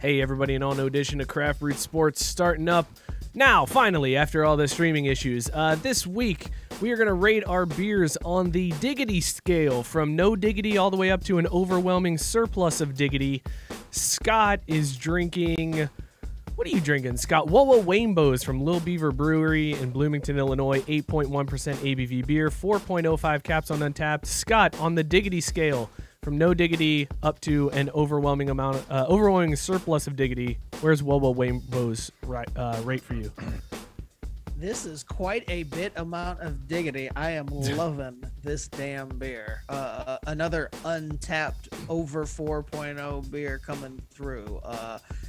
Hey everybody, an all-new edition of Craft Brewed Sports starting up now, finally, after all the streaming issues. This week, we are going to rate our beers on the Diggity scale, from No Diggity all the way up to an overwhelming surplus of Diggity. Scott is drinking... What are you drinking, Scott? Wah Wah Wainbows from Lil Beaver Brewery in Bloomington, Illinois. 8.1% ABV beer, 4.05 caps on Untapped. Scott, on the Diggity scale, from No Diggity up to an overwhelming surplus of Diggity, where's Wah Wah Wainbows rate for you? This is quite a bit amount of Diggity. I am loving this damn beer. Another Untapped over 4.0 beer coming through.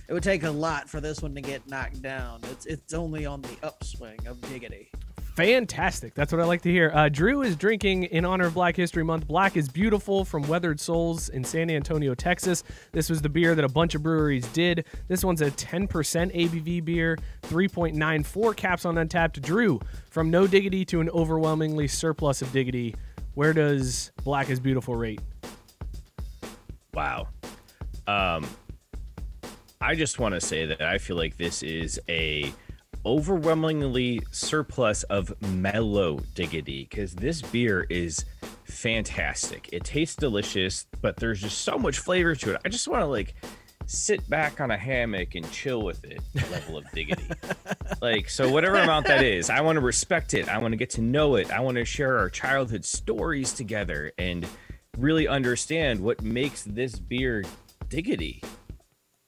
It would take a lot for this one to get knocked down. It's only on the upswing of Diggity. Fantastic. That's what I like to hear. Drew is drinking, in honor of Black History Month, Black is Beautiful from Weathered Souls in San Antonio, Texas. This was the beer that a bunch of breweries did. This one's a 10% ABV beer, 3.94 caps on Untapped. Drew, from No Diggity to an overwhelmingly surplus of Diggity, where does Black is Beautiful rate? Wow. I just want to say that I feel like this is a overwhelmingly surplus of mellow Diggity, because this beer is fantastic. It tastes delicious, but there's just so much flavor to it. I just want to like sit back on a hammock and chill with it level of Diggity. So whatever amount that is, I want to respect it. I want to get to know it. I want to share our childhood stories together and really understand what makes this beer Diggity.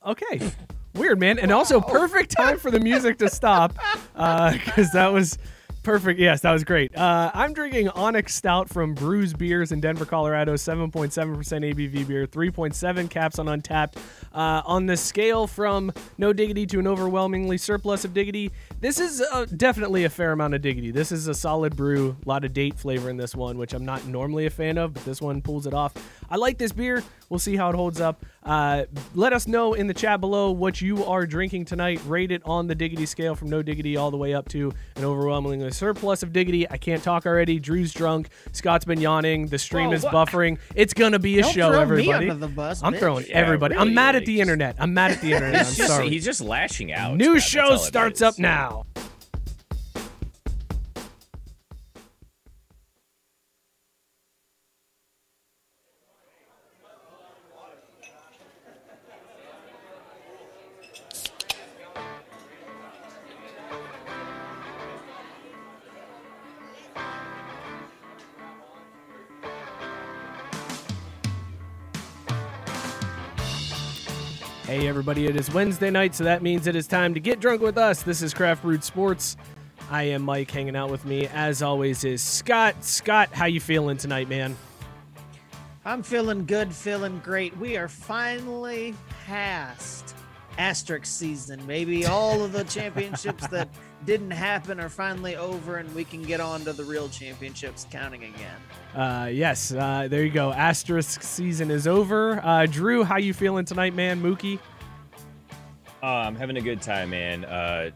Okay. Weird, man. And also perfect time for the music to stop, because that was perfect. Yes, that was great. I'm drinking Onyx Stout from Bruz Beers in Denver, Colorado. 7.7% ABV beer, 3.7 caps on Untapped. On the scale from No Diggity to an overwhelmingly surplus of Diggity, this is definitely a fair amount of Diggity. This is a solid brew. A lot of date flavor in this one, which I'm not normally a fan of, but this one pulls it off. I like this beer. We'll see how it holds up. Let us know in the chat below what you are drinking tonight. Rate it on the Diggity scale from No Diggity all the way up to an overwhelmingly surplus of Diggity. I can't talk already. Drew's drunk. Scott's been yawning. The stream is buffering. It's going to be a show, everybody. Don't throw me under the bus, I'm throwing everybody. Really, I'm mad at the internet. I'm mad at the internet. I'm sorry. He's just lashing out. New show starts up now. Hey everybody, it is Wednesday night, so that means it is time to get drunk with us. This is Craft Brewed Sports. I am Mike. Hanging out with me, as always, is Scott. Scott, how you feeling tonight, man? I'm feeling good, feeling great. We are finally past asterisk season. Maybe all of the championships that didn't happen are finally over, and we can get on to the real championships counting again. Yes, there you go. Asterisk season is over. Drew, how you feeling tonight, man? Mookie? I'm having a good time, man.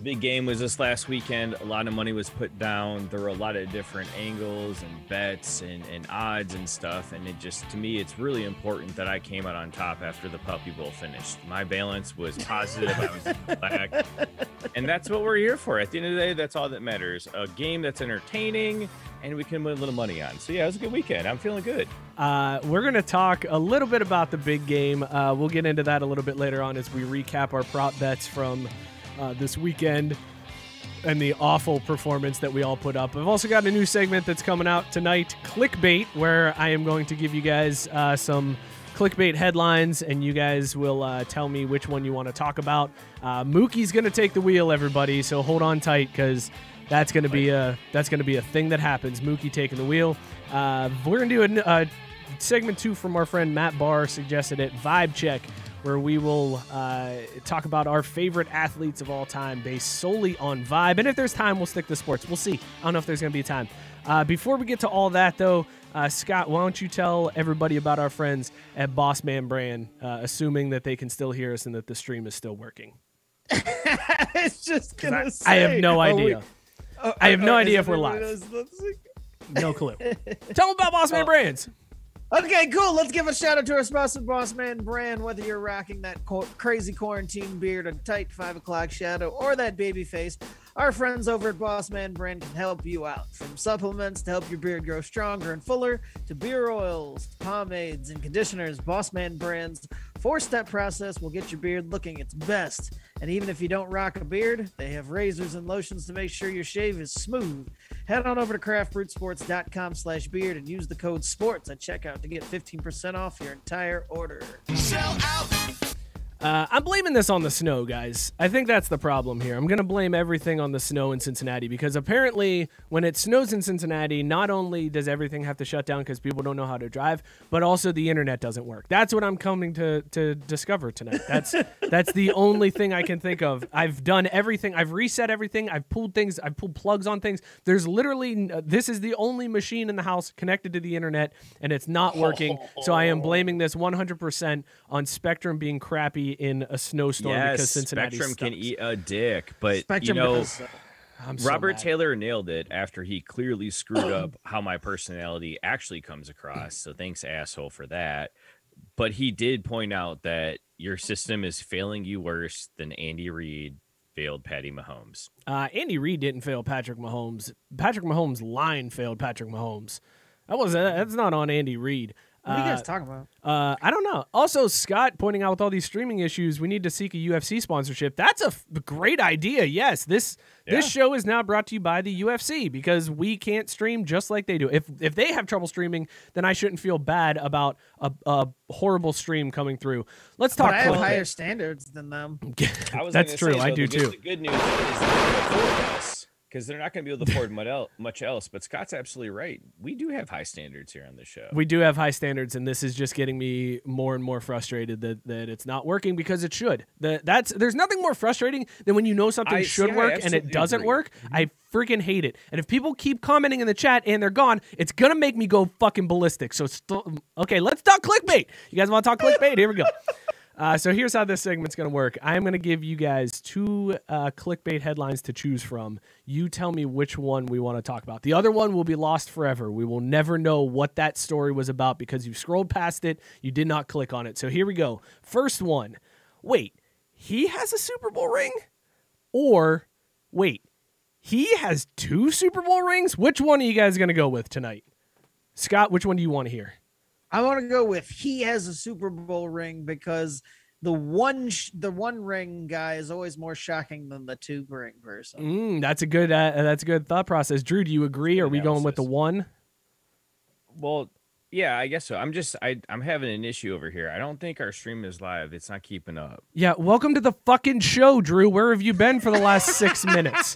Big game was this last weekend. A lot of money was put down. There were a lot of different angles and bets and odds and stuff. And it just, to me, it's really important that I came out on top after the Puppy Bowl finished. My balance was positive. I was black. And that's what we're here for. At the end of the day, that's all that matters. A game that's entertaining and we can win a little money on. So yeah, it was a good weekend. I'm feeling good. We're going to talk a little bit about the big game. We'll get into that a little bit later on as we recap our prop bets from this weekend and the awful performance that we all put up. I've also got a new segment that's coming out tonight, Clickbait, where I am going to give you guys some clickbait headlines, and you guys will tell me which one you want to talk about. Mookie's going to take the wheel, everybody, so hold on tight, because that's going to be a thing that happens. Mookie taking the wheel. We're going to do a segment 2 from our friend Matt Barr, suggested it, Vibe Check, where we will talk about our favorite athletes of all time based solely on vibe. And if there's time, we'll stick to sports. We'll see. I don't know if there's going to be time. Before we get to all that, though, Scott, why don't you tell everybody about our friends at Boss Man Brand, assuming that they can still hear us and that the stream is still working? It's just gonna say, I have no idea. I have no idea if we're live. No clue. Tell them about Boss Man Brands. Okay, cool. Let's give a shout out to our sponsor, Boss Man Brand. Whether you're rocking that crazy quarantine beard, a tight 5 o'clock shadow, or that baby face, our friends over at Boss Man Brand can help you out. From supplements to help your beard grow stronger and fuller, to beer oils, pomades, and conditioners, Boss Man Brand's 4-step process will get your beard looking its best. And even if you don't rock a beard, they have razors and lotions to make sure your shave is smooth. Head on over to craftbrewsports.com/beard and use the code SPORTS at checkout to get 15% off your entire order. Sell out. I'm blaming this on the snow, guys. I think that's the problem here. I'm going to blame everything on the snow in Cincinnati because apparently when it snows in Cincinnati, not only does everything have to shut down because people don't know how to drive, but also the internet doesn't work. That's what I'm coming to discover tonight. That's the only thing I can think of. I've done everything. I've reset everything. I've pulled things. I've pulled plugs on things. There's literally, this is the only machine in the house connected to the internet, and it's not working. So I am blaming this 100% on Spectrum being crappy in a snowstorm because Cincinnati Spectrum can eat a dick, but Spectrum Robert Taylor nailed it after he clearly screwed up how my personality actually comes across. So thanks, asshole, for that. But he did point out that your system is failing you worse than Andy Reid failed Patty Mahomes. Andy Reid didn't fail Patrick Mahomes. Patrick Mahomes' line failed Patrick Mahomes. That's not on Andy Reid. What are you guys talking about? I don't know. Also, Scott pointing out with all these streaming issues, we need to seek a UFC sponsorship. That's a great idea. Yes, this show is now brought to you by the UFC because we can't stream just like they do. If they have trouble streaming, then I shouldn't feel bad about a horrible stream coming through. Let's talk. But I have higher standards than them. That's true. I do too. The good news is that because they're not going to be able to afford much else. But Scott's absolutely right. We do have high standards here on the show. We do have high standards, and this is just getting me more and more frustrated that it's not working because it should. There's nothing more frustrating than when you know something should work and it doesn't work. I freaking hate it. And if people keep commenting in the chat and they're gone, it's going to make me go fucking ballistic. So, okay, let's talk clickbait. You guys want to talk clickbait? Here we go. So here's how this segment's going to work. I'm going to give you guys 2 clickbait headlines to choose from. You tell me which one we want to talk about. The other one will be lost forever. We will never know what that story was about because you scrolled past it. You did not click on it. So here we go. First one. Wait, he has a Super Bowl ring? Or, wait, he has 2 Super Bowl rings? Which one are you guys going to go with tonight? Scott, which one do you want to hear? I want to go with he has a Super Bowl ring because the one ring guy is always more shocking than the 2 ring person. That's a good thought process. Drew, do you agree? Are we going with the 1? Well, yeah, I guess so. I'm having an issue over here. I don't think our stream is live. It's not keeping up. Yeah, welcome to the fucking show, Drew. Where have you been for the last 6 minutes?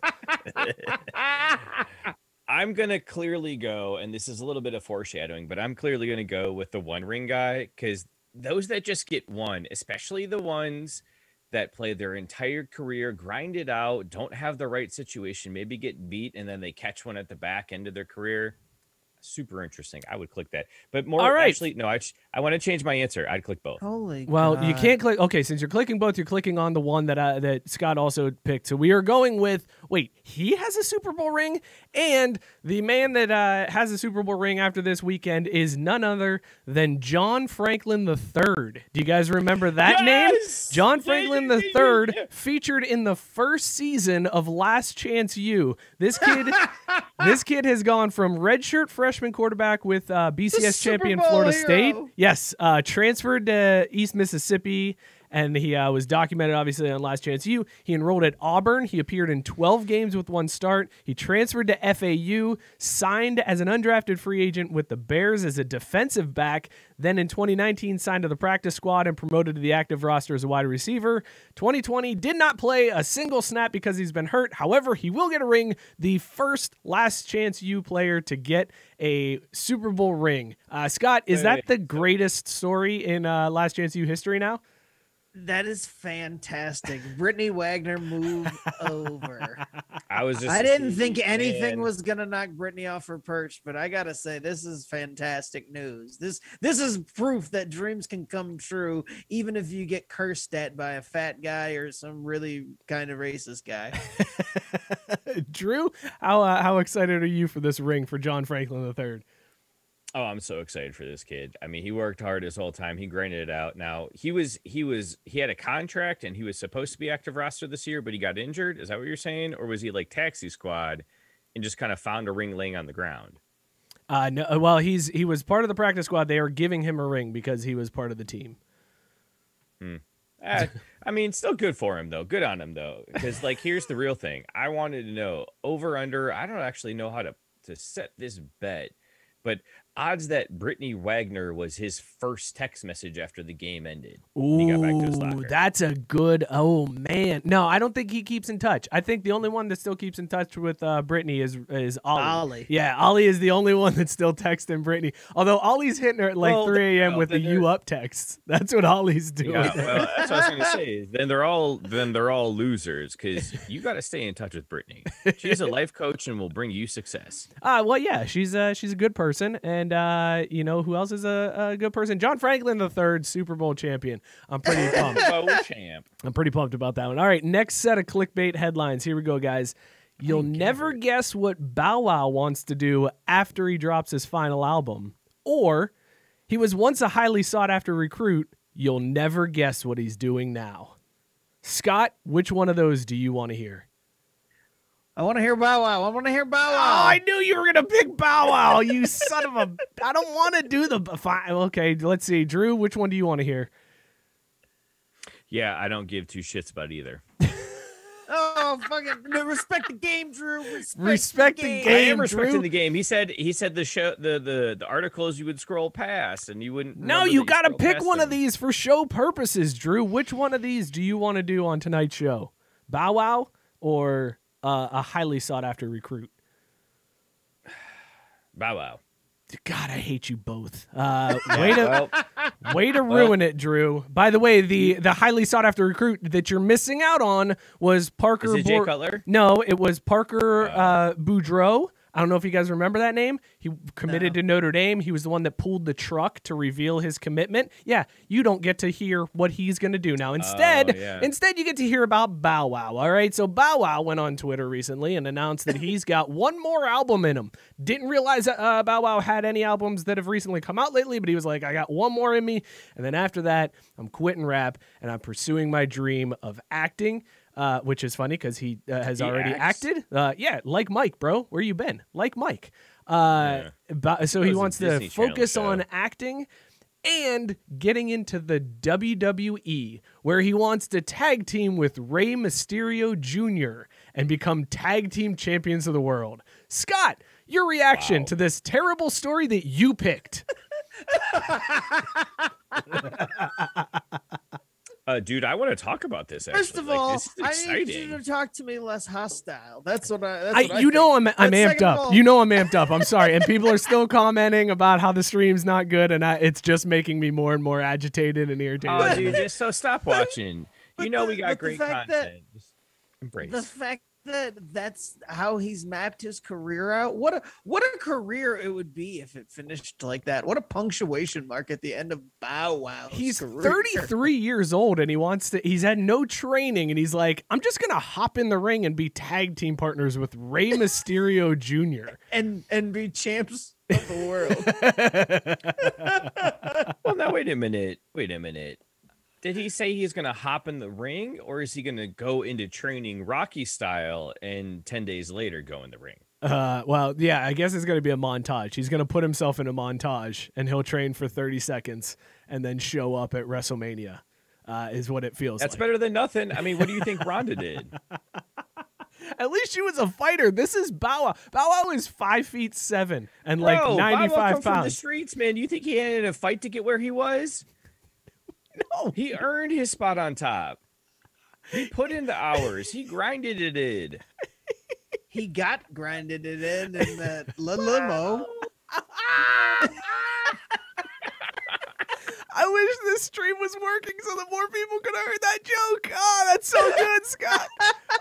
I'm going to clearly go, and this is a little bit of foreshadowing, but I'm clearly going to go with the 1 ring guy because those that just get 1, especially the ones that play their entire career, grind it out, don't have the right situation, maybe get beat, and then they catch one at the back end of their career. Super interesting. I would click that. But more actually, no, I want to change my answer. I'd click both. Well, you can't click. Okay, since you're clicking both, you're clicking on the one that Scott also picked. So we are going with, wait, he has a Super Bowl ring? And the man that has a Super Bowl ring after this weekend is none other than John Franklin III. Do you guys remember that name? John Franklin III featured in the first season of Last Chance U. This kid has gone from redshirt freshman quarterback with BCS champion Florida State. Yes, transferred to East Mississippi, and he was documented, obviously, on Last Chance U. He enrolled at Auburn. He appeared in 12 games with 1 start. He transferred to FAU, signed as an undrafted free agent with the Bears as a defensive back. Then in 2019, signed to the practice squad and promoted to the active roster as a wide receiver. 2020 did not play a single snap because he's been hurt. However, he will get a ring, the first Last Chance U player to get a Super Bowl ring. Scott, is that the greatest story in Last Chance U history now? That is fantastic. Brittany Wagner move over. I didn't think anything was gonna knock Brittany off her perch, but I gotta say this is fantastic news. This is proof that dreams can come true, even if you get cursed at by a fat guy or some really kind of racist guy. Drew, how excited are you for this ring for John Franklin III? Oh, I'm so excited for this kid. I mean, he worked hard his whole time. He grinded it out. Now he had a contract and he was supposed to be active roster this year, but he got injured. Is that what you're saying? Or was he like taxi squad and just kind of found a ring laying on the ground? No, well, he was part of the practice squad. They are giving him a ring because he was part of the team. I mean, still good for him though. Good on him though. Because like, here's the real thing. I wanted to know over under. I don't actually know how to set this bet, but odds that Brittany Wagner was his first text message after the game ended. Ooh, he got back to his locker. That's a good. Oh man, no, I don't think he keeps in touch. I think the only one that still keeps in touch with Brittany is Ollie. Yeah, Ollie is the only one that's still texting Brittany. Although Ollie's hitting her at like 3 a.m. with the "you up" texts. That's what Ollie's doing. Yeah, well, that's what I was gonna say. Then they're all losers because you got to stay in touch with Brittany. She's a life coach and will bring you success. Well, yeah, she's a good person, and you know who else is a good person? John Franklin III, Super Bowl champion. I'm pretty pumped. I'm pretty pumped about that one. All right, next set of clickbait headlines. Here we go, guys. You'll never guess what Bow Wow wants to do after he drops his final album. Or he was once a highly sought after recruit. You'll never guess what he's doing now. Scott, which one of those do you want to hear? I want to hear Bow Wow. I want to hear Bow Wow. Oh, I knew you were going to pick Bow Wow, you son of a... I don't want to do the... Fine. Okay, let's see. Drew, which one do you want to hear? Yeah, I don't give two shits about either. Oh, fucking respect the game, Drew. Respect the game. I am respecting the game. He said the show the articles you would scroll past and you wouldn't. No, you got to pick one of these for show purposes, Drew. Which one of these do you want to do on tonight's show? Bow Wow or a highly sought after recruit? Bow Wow. God, I hate you both. Way to ruin it, Drew. By the way, the highly sought after recruit that you're missing out on was Parker. Is it Jay Cutler? No, it was Parker Boudreaux. I don't know if you guys remember that name. He committed to Notre Dame. He was the one that pulled the truck to reveal his commitment. Yeah, you don't get to hear what he's going to do now. Instead, you get to hear about Bow Wow. All right, so Bow Wow went on Twitter recently and announced that he's got one more album in him. Didn't realize that Bow Wow had any albums that have recently come out lately, but he was like, I got one more in me. And then after that, I'm quitting rap and I'm pursuing my dream of acting. Which is funny because he has already acted. Yeah, like Mike, bro. Where you been? Like Mike. So he wants to focus on acting and getting into the WWE, where he wants to tag team with Rey Mysterio Jr. and become tag team champions of the world. Scott, your reaction to this terrible story that you picked? Dude, I want to talk about this. Actually. First of all, this is I need you to talk to me less hostile. That's what I. I'm amped up. You know I'm amped up. I'm sorry, and people are still commenting about how the stream's not good, and it's just making me more and more agitated and irritated. Oh, dude, just stop watching. We got great content. Just embrace the fact that's how he's mapped his career out. What a career it would be if it finished like that. What a punctuation mark at the end of Bow Wow. He's 33 years old and he's had no training and he's like, I'm just gonna hop in the ring and be tag team partners with Rey Mysterio Jr. and be champs of the world. Well, now wait a minute. Did he say he's going to hop in the ring, or is he going to go into training Rocky style and 10 days later go in the ring? Well, yeah, I guess it's going to be a montage. He's going to put himself in a montage, and he'll train for 30 seconds and then show up at WrestleMania, is what it feels like. That's better than nothing. I mean, what do you think Ronda did? At least she was a fighter. This is Bow Wow. Bow Wow is 5'7" and like 95 Bow Wow come pounds. From the streets, man. You think he had a fight to get where he was? No, he earned his spot on top. He put in the hours. He grinded it in. He got grinded it in the limo. I wish this stream was working so that more people could have heard that joke. Oh, that's so good, Scott.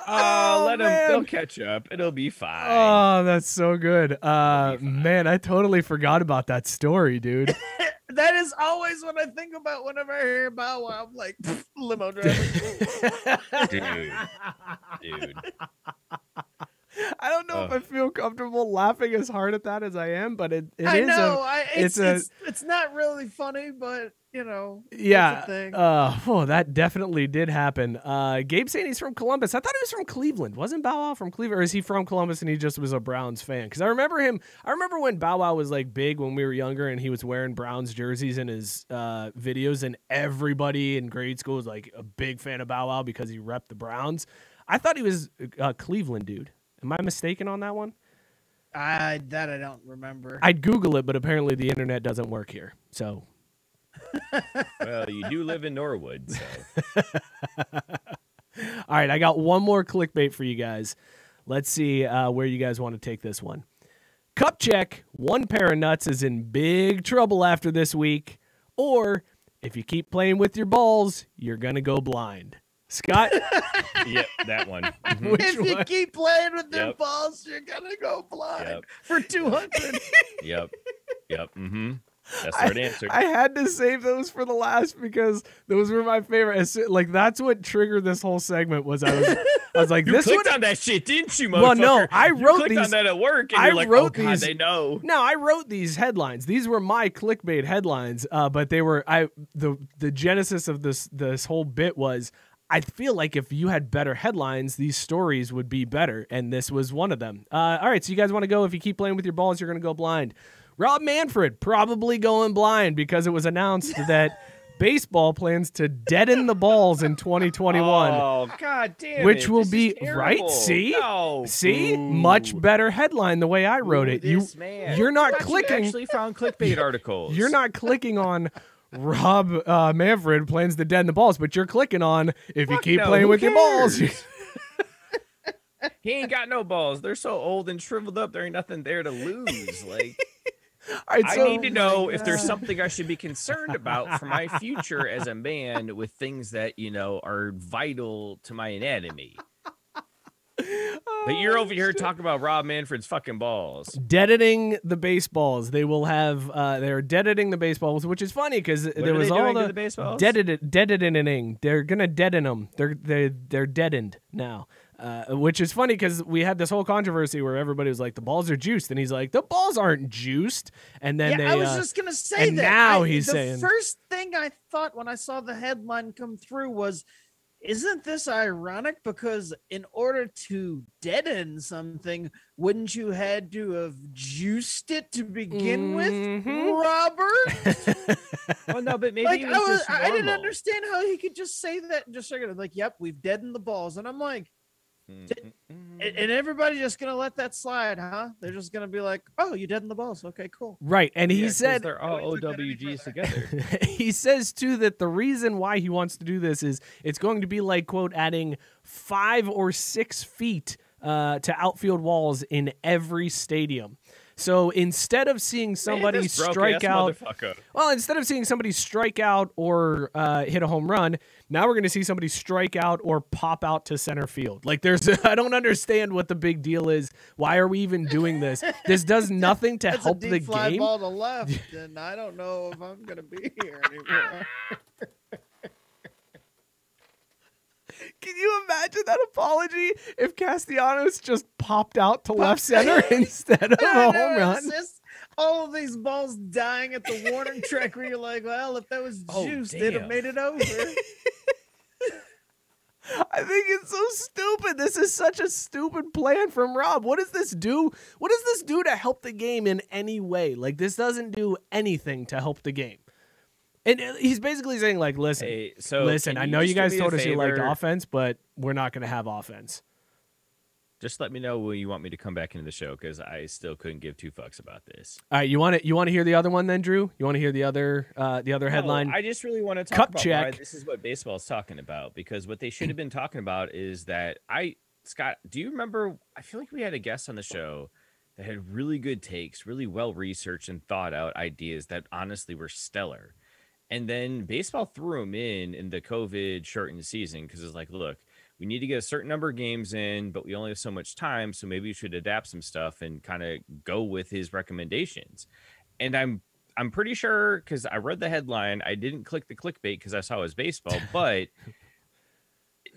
Let them. They'll catch up. It'll be fine. Oh, that's so good. Man, I totally forgot about that story, dude. That is always what I think about whenever I hear Bow Wow. I'm like, limo driver. Dude. I don't know if I feel comfortable laughing as hard at that as I am, but it's not really funny, but yeah. it's a thing. That definitely did happen. Gabe saying he's from Columbus. I thought he was from Cleveland. Wasn't Bow Wow from Cleveland, or is he from Columbus and he just was a Browns fan? Because I remember him. I remember when Bow Wow was like big when we were younger, and he was wearing Browns jerseys in his videos, and everybody in grade school was like a big fan of Bow Wow because he repped the Browns. I thought he was a Cleveland dude. Am I mistaken on that one? I don't remember. I'd Google it, but apparently the internet doesn't work here. So, well, you do live in Norwood, so. All right, I got one more clickbait for you guys. Let's see where you guys want to take this one. Cup check. One pair of nuts is in big trouble after this week. Or if you keep playing with your balls, you're gonna go blind. Scott? Yep, that one. Mm-hmm. If you keep playing with their balls, you're gonna go blind for 200. Yep. Mm-hmm. That's the right answer. I had to save those for the last because those were my favorite. Like that's what triggered this whole segment. Was I was like, you this clicked on that shit, didn't you, motherfucker? Well, no, I wrote these. On that at work, and you're like, oh god, they know. No, I wrote these headlines. These were my clickbait headlines. But they were the genesis of this whole bit was. I feel like if you had better headlines, these stories would be better, and this was one of them. All right, so you guys want to go, if you keep playing with your balls, you're going to go blind. Rob Manfred probably going blind because it was announced that baseball plans to deaden the balls in 2021. Oh, god damn which it. will This be, right? See? No. See? Ooh. Much better headline the way I wrote it. You're not clicking. You actually found clickbait articles. You're not clicking on... Rob Manfred plans to deaden the balls, but you're clicking on if you keep playing with your balls. He ain't got no balls. They're so old and shriveled up. There ain't nothing there to lose. Like, I need to know if there's something I should be concerned about for my future as a man with things that, are vital to my anatomy. But you're over here talking about Rob Manfred's fucking balls. Deadening the baseballs. They will have, they're deadening the baseballs, which is funny because there was all the baseballs? deadening. They're going to deaden them. They're deadened now, which is funny because we had this whole controversy where everybody was like, the balls are juiced. And he's like, the balls aren't juiced. And then I was just going to say and that. Now he's saying. The first thing I thought when I saw the headline come through was, isn't this ironic? Because in order to deaden something, wouldn't you had to have juiced it to begin with, Robert? Well, no, but maybe I didn't understand how he could just say that and just like, "Yep, we've deadened the balls," and I'm like, and everybody just gonna let that slide, huh? They're just gonna be like, "Oh, you deadened the balls, okay, cool." Right, and he said they're all OWGs together. He says too that the reason why he wants to do this is it's going to be like, quote, adding 5 or 6 feet to outfield walls in every stadium. So instead of seeing somebody strike out, instead of seeing somebody strike out or hit a home run, now we're going to see somebody strike out or pop out to center field. Like I don't understand what the big deal is. Why are we even doing this? This does nothing to help the game. Fly ball to left, and I don't know if I'm going to be here anymore. Can you imagine that apology if Castellanos just popped out to left center instead of a home run? All of these balls dying at the warning track where you're like, well, if that was juice, they'd have made it over. I think it's so stupid. This is such a stupid plan from Rob. What does this do? What does this do to help the game in any way? Like, this doesn't do anything to help the game. And he's basically saying, like, listen, listen, I know you guys told us you liked offense, but we're not going to have offense. Just let me know when you want me to come back into the show, because I still couldn't give 2 fucks about this. All right, you want to hear the other one then, Drew? You want to hear the other headline? I just really want to talk about why this is what baseball is talking about, because what they should have been talking about is that Scott, do you remember? I feel like we had a guest on the show that had really good takes, really well researched and thought out ideas that honestly were stellar. And then baseball threw him in the COVID shortened season because it's like, look, we need to get a certain number of games in, but we only have so much time. So maybe we should adapt some stuff and kind of go with his recommendations. And I'm pretty sure, because I read the headline, I didn't click the clickbait because I saw it was baseball, but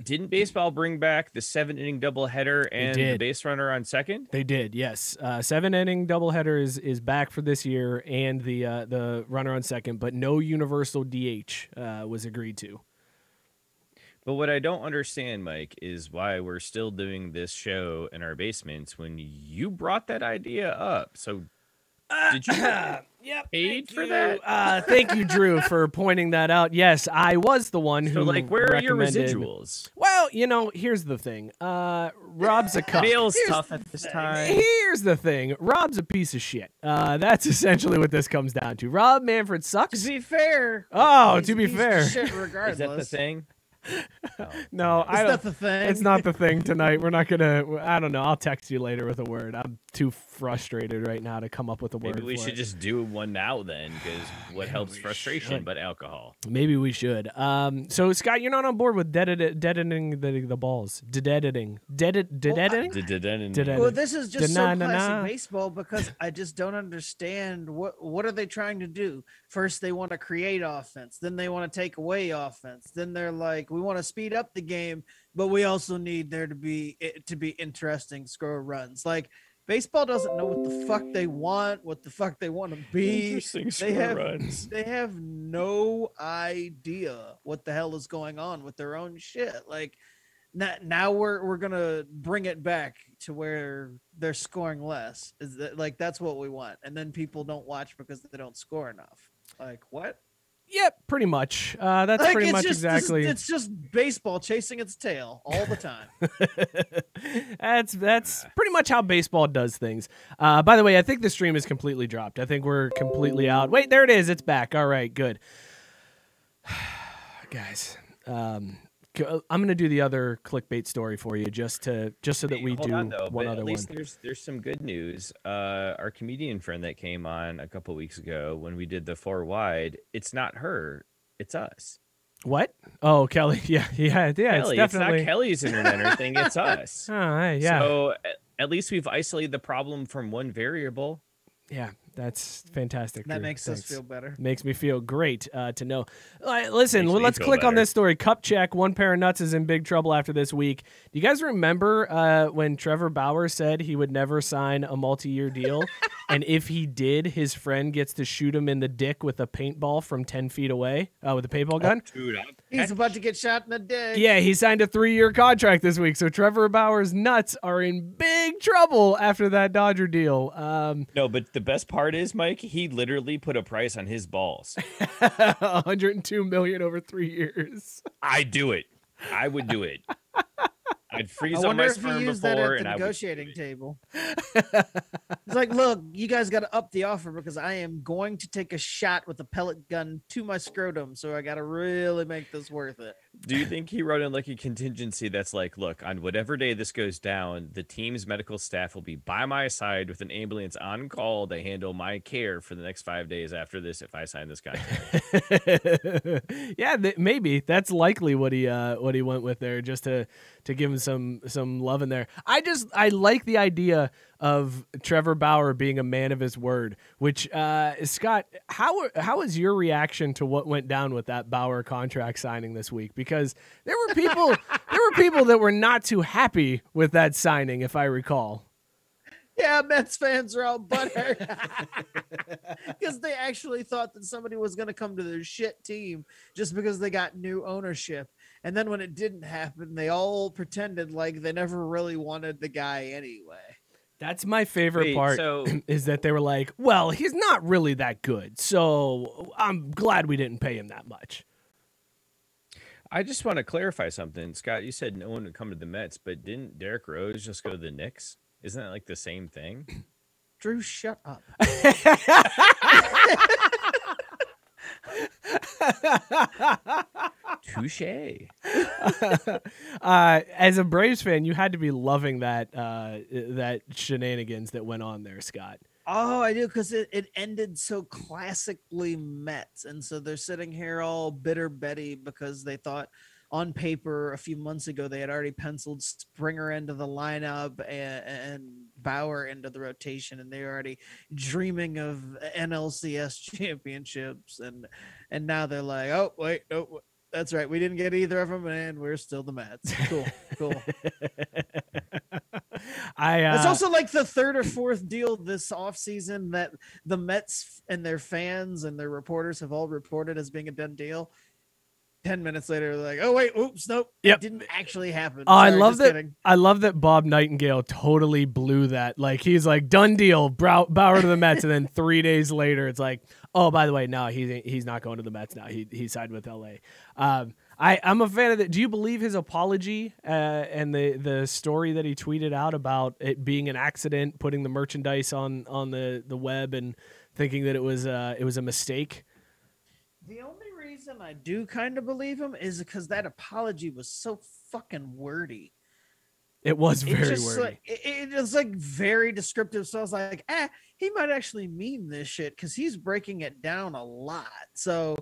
Didn't baseball bring back the 7-inning doubleheader and the base runner on second? They did, yes. 7-inning doubleheader is back for this year, and the runner on second, but no universal DH was agreed to. But what I don't understand, Mike, is why we're still doing this show in our basements when you brought that idea up. So did you get paid for that? Thank you, Drew, for pointing that out. Yes, I was the one who where are your recommended... residuals? Well, here's the thing. Rob's a cuck. Mail's tough at this time. Here's the thing. Rob's a piece of shit. That's essentially what this comes down to. Rob Manfred sucks. To be fair. Oh, to be fair. Shit regardless. Is that the thing? No, I don't. It's not the thing. It's not the thing tonight. We're not gonna. I don't know. I'll text you later with a word. I'm too frustrated right now to come up with a word. Maybe we should just do one now then, because what helps frustration but alcohol? Maybe we should. So Scott, you're not on board with deadening the balls. Deadening. Well, this is just so classic baseball because I just don't understand what are they trying to do. First, they want to create offense. Then they want to take away offense. Then they're like, we want to speed up the game, but we also need there to be interesting, score runs. Like, baseball doesn't know what the fuck they want, what the fuck they want to be. Interesting score runs. They have no idea what the hell is going on with their own shit. Like, now we're gonna bring it back to where they're scoring less. Is that, like, that's what we want, and then people don't watch because they don't score enough. Like, what? Yep, pretty much. That's like, pretty much exactly. It's just baseball chasing its tail all the time. That's pretty much how baseball does things. By the way, I think the stream is completely dropped. I think we're completely out. Wait, there it is. It's back. All right, good. Guys, I'm gonna do the other clickbait story for you just so that we do one other one. There's some good news. Our comedian friend that came on a couple weeks ago when we did the 4 wide, it's not her, it's us. What? Oh, Kelly. Yeah. Kelly, It's definitely it's not Kelly's internet thing. It's us. Oh, yeah. So at least we've isolated the problem from one variable. Yeah, that's fantastic. That makes us feel better. Makes me feel great to know. Listen, let's click on this story. Cup check. One pair of nuts is in big trouble after this week. Do you guys remember when Trevor Bauer said he would never sign a multi-year deal? And if he did, his friend gets to shoot him in the dick with a paintball from 10 feet away with a paintball gun? Oh, dude, he's about to get shot in the dick. Yeah, he signed a 3-year contract this week. So Trevor Bauer's nuts are in big trouble after that Dodger deal. No, but the best part is, Mike, he literally put a price on his balls. $102 million over 3 years. I'd do it. I would do it. I'd freeze on my sperm before, that at the negotiating table. It's like, look, you guys got to up the offer because I am going to take a shot with a pellet gun to my scrotum, so I got to really make this worth it. Do you think he wrote in like a contingency that's like, look, on whatever day this goes down, the team's medical staff will be by my side with an ambulance on call to handle my care for the next 5 days after this if I sign this contract? Yeah, maybe that's likely what he went with there, just to give him some love in there. I like the idea of Trevor Bauer being a man of his word, which Scott, how was your reaction to what went down with that Bauer contract signing this week? Because there were people that were not too happy with that signing, if I recall. Yeah, Mets fans are all butthurt because they actually thought that somebody was going to come to their shit team just because they got new ownership. And then when it didn't happen, they all pretended like they never really wanted the guy anyway. That's my favorite part, is that they were like, well, he's not really that good, so I'm glad we didn't pay him that much. I just want to clarify something. Scott, you said no one would come to the Mets, but didn't Derrick Rose just go to the Knicks? Isn't that like the same thing? Drew, shut up. Touche. As a Braves fan, you had to be loving that shenanigans that went on there, Scott. Oh, I do, because it ended so classically Mets, and so they're sitting here all bitter Betty because they thought on paper a few months ago they had already penciled Springer into the lineup and Bauer into the rotation, and they're already dreaming of NLCS championships, and now they're like, oh wait, no, That's right. We didn't get either of them, and we're still the Mets. Cool, cool. It's also like the third or fourth deal this offseason that the Mets and their fans and their reporters have all reported as being a done deal. 10 minutes later, they're like, oh wait, oops, nope, it didn't actually happen. Oh, Sorry, I love that. kidding. I love that Bob Nightingale totally blew that. Like, he's like, done deal, Bauer to the Mets, and then 3 days later, it's like, oh, by the way, no, he's not going to the Mets now. He signed with LA. I'm a fan of that. Do you believe his apology and the story that he tweeted out about it being an accident, putting the merchandise on the web and thinking that it was a mistake? The only reason I do kind of believe him is because that apology was so fucking wordy. It was very wordy. Like, it was like very descriptive. So I was like, he might actually mean this shit because he's breaking it down a lot. So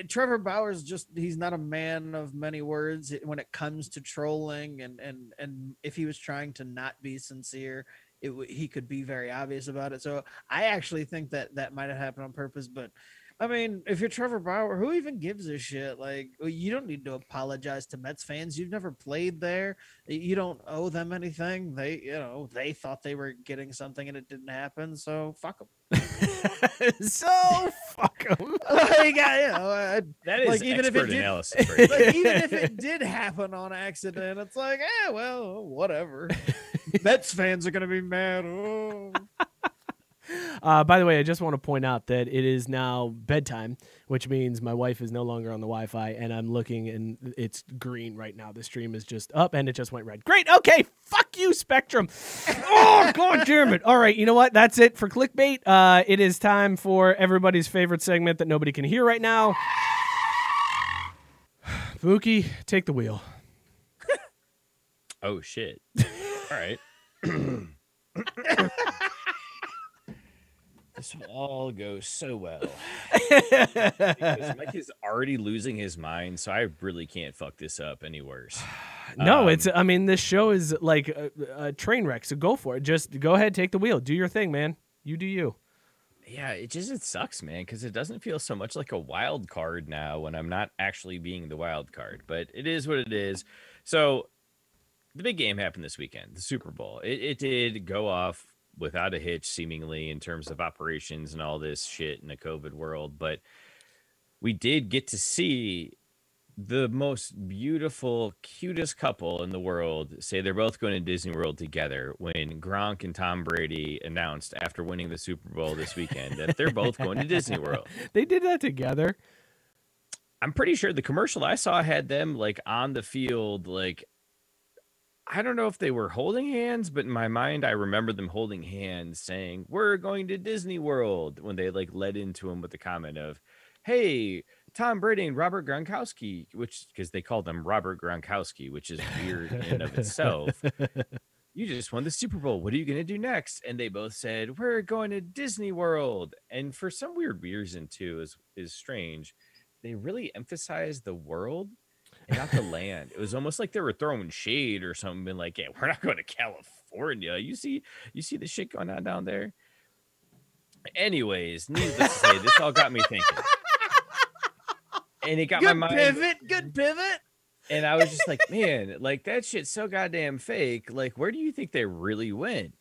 Trevor Bauer's he's not a man of many words when it comes to trolling. And if he was trying to not be sincere, he could be very obvious about it. So I actually think that might have happened on purpose, but I mean, if you're Trevor Bauer, who even gives a shit? Like, you don't need to apologize to Mets fans. You've never played there. You don't owe them anything. They thought they were getting something and it didn't happen. So fuck them. Fuck them. That is like, even expert analysis. Like, even if it did happen on accident, it's like, well, whatever. Mets fans are gonna be mad. Oh. By the way, I just want to point out that it is now bedtime, which means my wife is no longer on the Wi-Fi, and I'm looking, and it's green right now. The stream is just up, and it just went red. Great. Okay. Fuck you, Spectrum. Oh, God damn it. All right. You know what? That's it for Clickbait. It is time for everybody's favorite segment that nobody can hear right now. Mookie, take the wheel. Oh, shit. All right. This will all go so well. Because Mike is already losing his mind, so I really can't fuck this up any worse. No, this show is like a train wreck, so go for it. Just go ahead, take the wheel. Do your thing, man. You do you. Yeah, it sucks, man, because it doesn't feel so much like a wild card now when I'm not actually being the wild card. But it is what it is. So the big game happened this weekend, the Super Bowl. It did go off without a hitch, seemingly, in terms of operations and all this shit in the COVID world. But we did get to see the most beautiful, cutest couple in the world say they're both going to Disney World together when Gronk and Tom Brady announced after winning the Super Bowl this weekend that they're both going to Disney World. They did that together. I'm pretty sure the commercial I saw had them like on the field, like, I don't know if they were holding hands, but in my mind, I remember them holding hands saying, we're going to Disney World, when they like led into him with the comment of, hey, Tom Brady and Robert Gronkowski, which, because they called them Robert Gronkowski, which is weird in and of itself. You just won the Super Bowl. What are you going to do next? And they both said, we're going to Disney World. And for some weird reason, too, is strange. They really emphasized the world and not the land. It was almost like they were throwing shade or something, and like, yeah, we're not going to California. You see the shit going on down there. Anyways, needless to say, this all got me thinking. And it got my mind. Good pivot. And I was just like, man, like that shit's so goddamn fake. Like, where do you think they really went?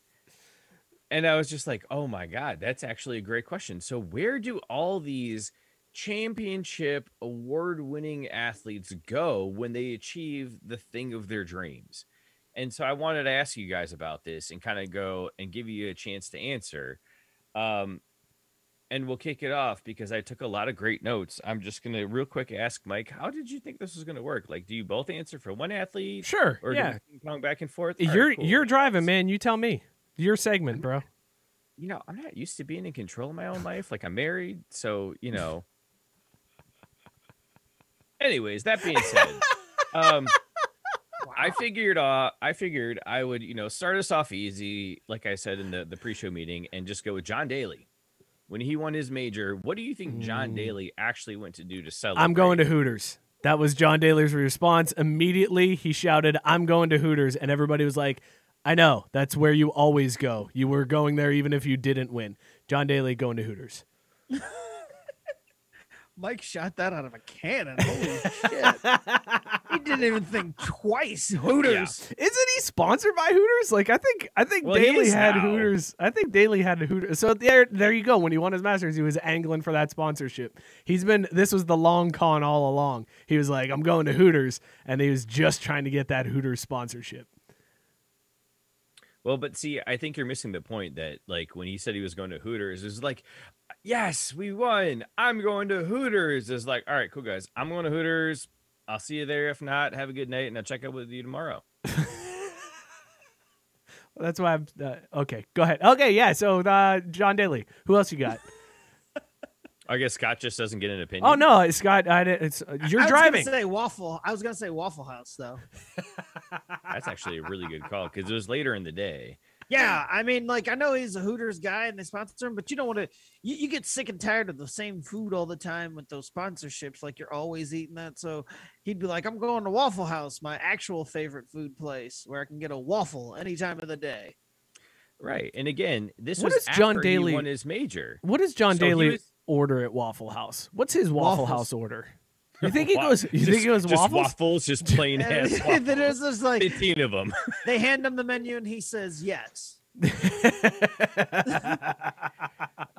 And I was just like, oh my God, that's actually a great question. So where do all these championship award-winning athletes go when they achieve the thing of their dreams? And so I wanted to ask you guys about this and kind of go and give you a chance to answer. And we'll kick it off because I took a lot of great notes. I'm just going to real quick ask Mike, how did you think this was going to work? Like, do you both answer for one athlete? Sure. Or yeah. do you ping pong back and forth? You're driving, man. You tell me. Your segment, bro. You know, I'm not used to being in control of my own life. Like, I'm married, so, you know. Anyways, that being said, I figured I would, start us off easy, like I said in the pre-show meeting, and just go with John Daly. When he won his major, what do you think John Daly actually went to do to celebrate? I'm going to Hooters. That was John Daly's response. Immediately, he shouted, I'm going to Hooters, and everybody was like, I know, that's where you always go. You were going there even if you didn't win. John Daly going to Hooters. Mike shot that out of a cannon. Holy shit. He didn't even think twice. Hooters. Yeah. Isn't he sponsored by Hooters? Like I think Well, Daly had now. Hooters. I think Daly had a Hooters. So there you go. When he won his Masters, he was angling for that sponsorship. This was the long con all along. He was like, I'm going to Hooters, and he was just trying to get that Hooters sponsorship. Well, but see, I think you're missing the point that, like, when he said he was going to Hooters, it was like, yes, we won. I'm going to Hooters. It's like, all right, cool, guys. I'm going to Hooters. I'll see you there. If not, have a good night, and I'll check out with you tomorrow. Well, that's why I'm okay. Go ahead. Okay, yeah. So John Daly. Who else you got? I guess Scott just doesn't get an opinion. Oh no, Scott. You're driving. I was gonna say Waffle House though. That's actually a really good call because it was later in the day. Yeah, I mean, like, I know he's a Hooters guy and they sponsor him, but you don't want to. You get sick and tired of the same food all the time with those sponsorships. Like, you're always eating that. So he'd be like, "I'm going to Waffle House, my actual favorite food place, where I can get a waffle any time of the day." Right, and again, this What was is John after Daly- he won his major. What does John So he Daly was- order at Waffle House? What's his Waffle Waffles. House order? You think he goes? You think he goes just waffles? waffles, just plain And ass then waffles. there's this, like, 15 of them. they hand him the menu and he says yes.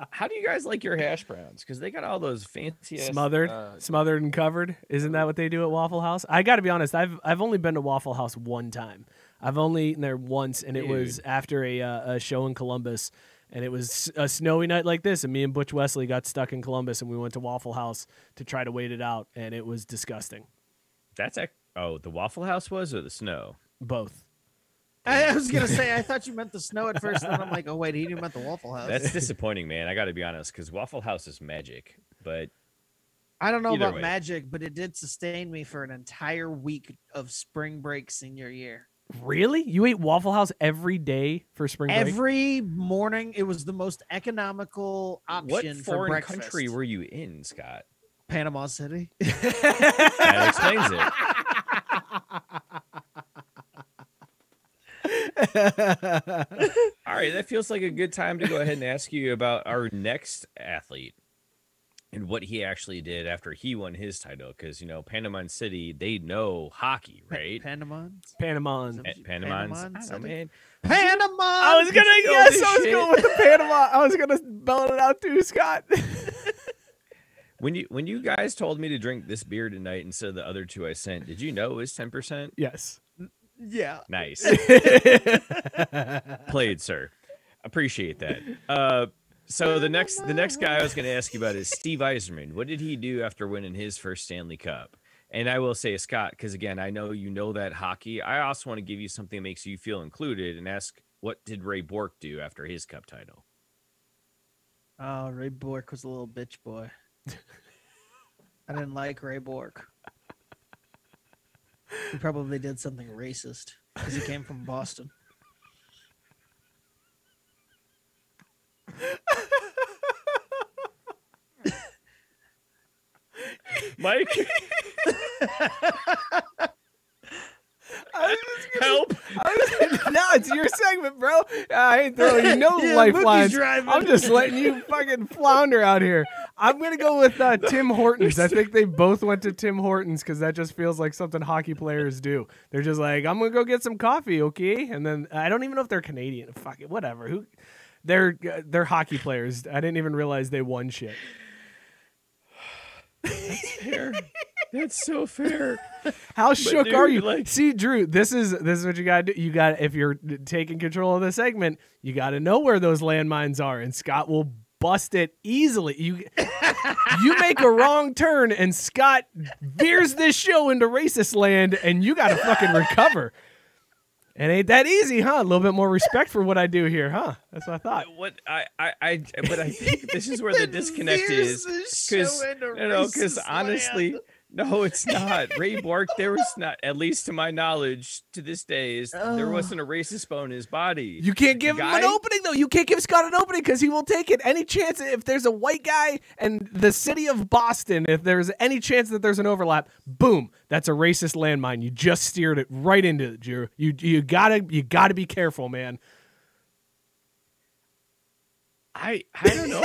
How do you guys like your hash browns? Because they got all those fancy smothered and covered. Isn't that what they do at Waffle House? I got to be honest. I've only been to Waffle House one time. I've only eaten there once, and it was after a show in Columbus. And it was a snowy night like this, and me and Butch Wesley got stuck in Columbus, and we went to Waffle House to try to wait it out, and it was disgusting. the Waffle House was, or the snow? Both. I was gonna say, I thought you meant the snow at first, and then I'm like, oh wait, he didn't meant the Waffle House. That's disappointing, man. I got to be honest, because Waffle House is magic, but I don't know Either about way. magic, but it did sustain me for an entire week of spring break senior year. Really? You ate Waffle House every day for spring break? Every morning, it was the most economical what option for foreign breakfast. country were you in, Scott? Panama City. That explains it. All right, that feels like a good time to go ahead and ask you about our next athlete and what he actually did after he won his title. Because, you know, Panama City, they know hockey, right? Panamans. Panama. Panamans. I don't know, City? man. Panama. I was gonna this I was shit. going with the Panama. I was gonna belt it out too, Scott. When you guys told me to drink this beer tonight instead of the other two I sent, did you know it was 10%? Yes. Yeah. Nice. Played, sir. Appreciate that. So the next guy I was going to ask you about is Steve Yzerman. What did he do after winning his first Stanley Cup? And I will say, Scott, because again, I know you know that hockey. I also want to give you something that makes you feel included and ask, what did Ray Bourque do after his Cup title? Oh, Ray Bourque was a little bitch boy. I didn't like Ray Bourque. He probably did something racist because he came from Boston. Mike? Help! No, it's your segment, bro. I ain't throwing you no Yeah, lifelines. Mookie's driving. I'm just letting you fucking flounder out here. I'm gonna go with Tim Hortons. I think they both went to Tim Hortons because that just feels like something hockey players do. They're just like, I'm gonna go get some coffee, okay? And then I don't even know if they're Canadian. Fuck it, whatever. They're hockey players. I didn't even realize they won shit. Fair. That's so fair. How shook dude, are you? like- See, Drew, this is what you gotta do. You got if you're taking control of the segment, you gotta know where those landmines are, and Scott will bust it easily. You make a wrong turn, and Scott veers this show into racist land, and you gotta fucking recover. It ain't that easy, huh? A little bit more respect for what I do here, huh? That's what I thought. But I think this is where the disconnect is. Because honestly, no, it's not. Ray Bourque, there was not, at least to my knowledge, to this day, there wasn't a racist bone in his body. You can't give him an opening, though. You can't give Scott an opening because he will take it. Any chance, if there's a white guy and the city of Boston, if there's any chance that there's an overlap, boom, that's a racist landmine. You just steered it right into it, Drew. You gotta be careful, man. I don't know.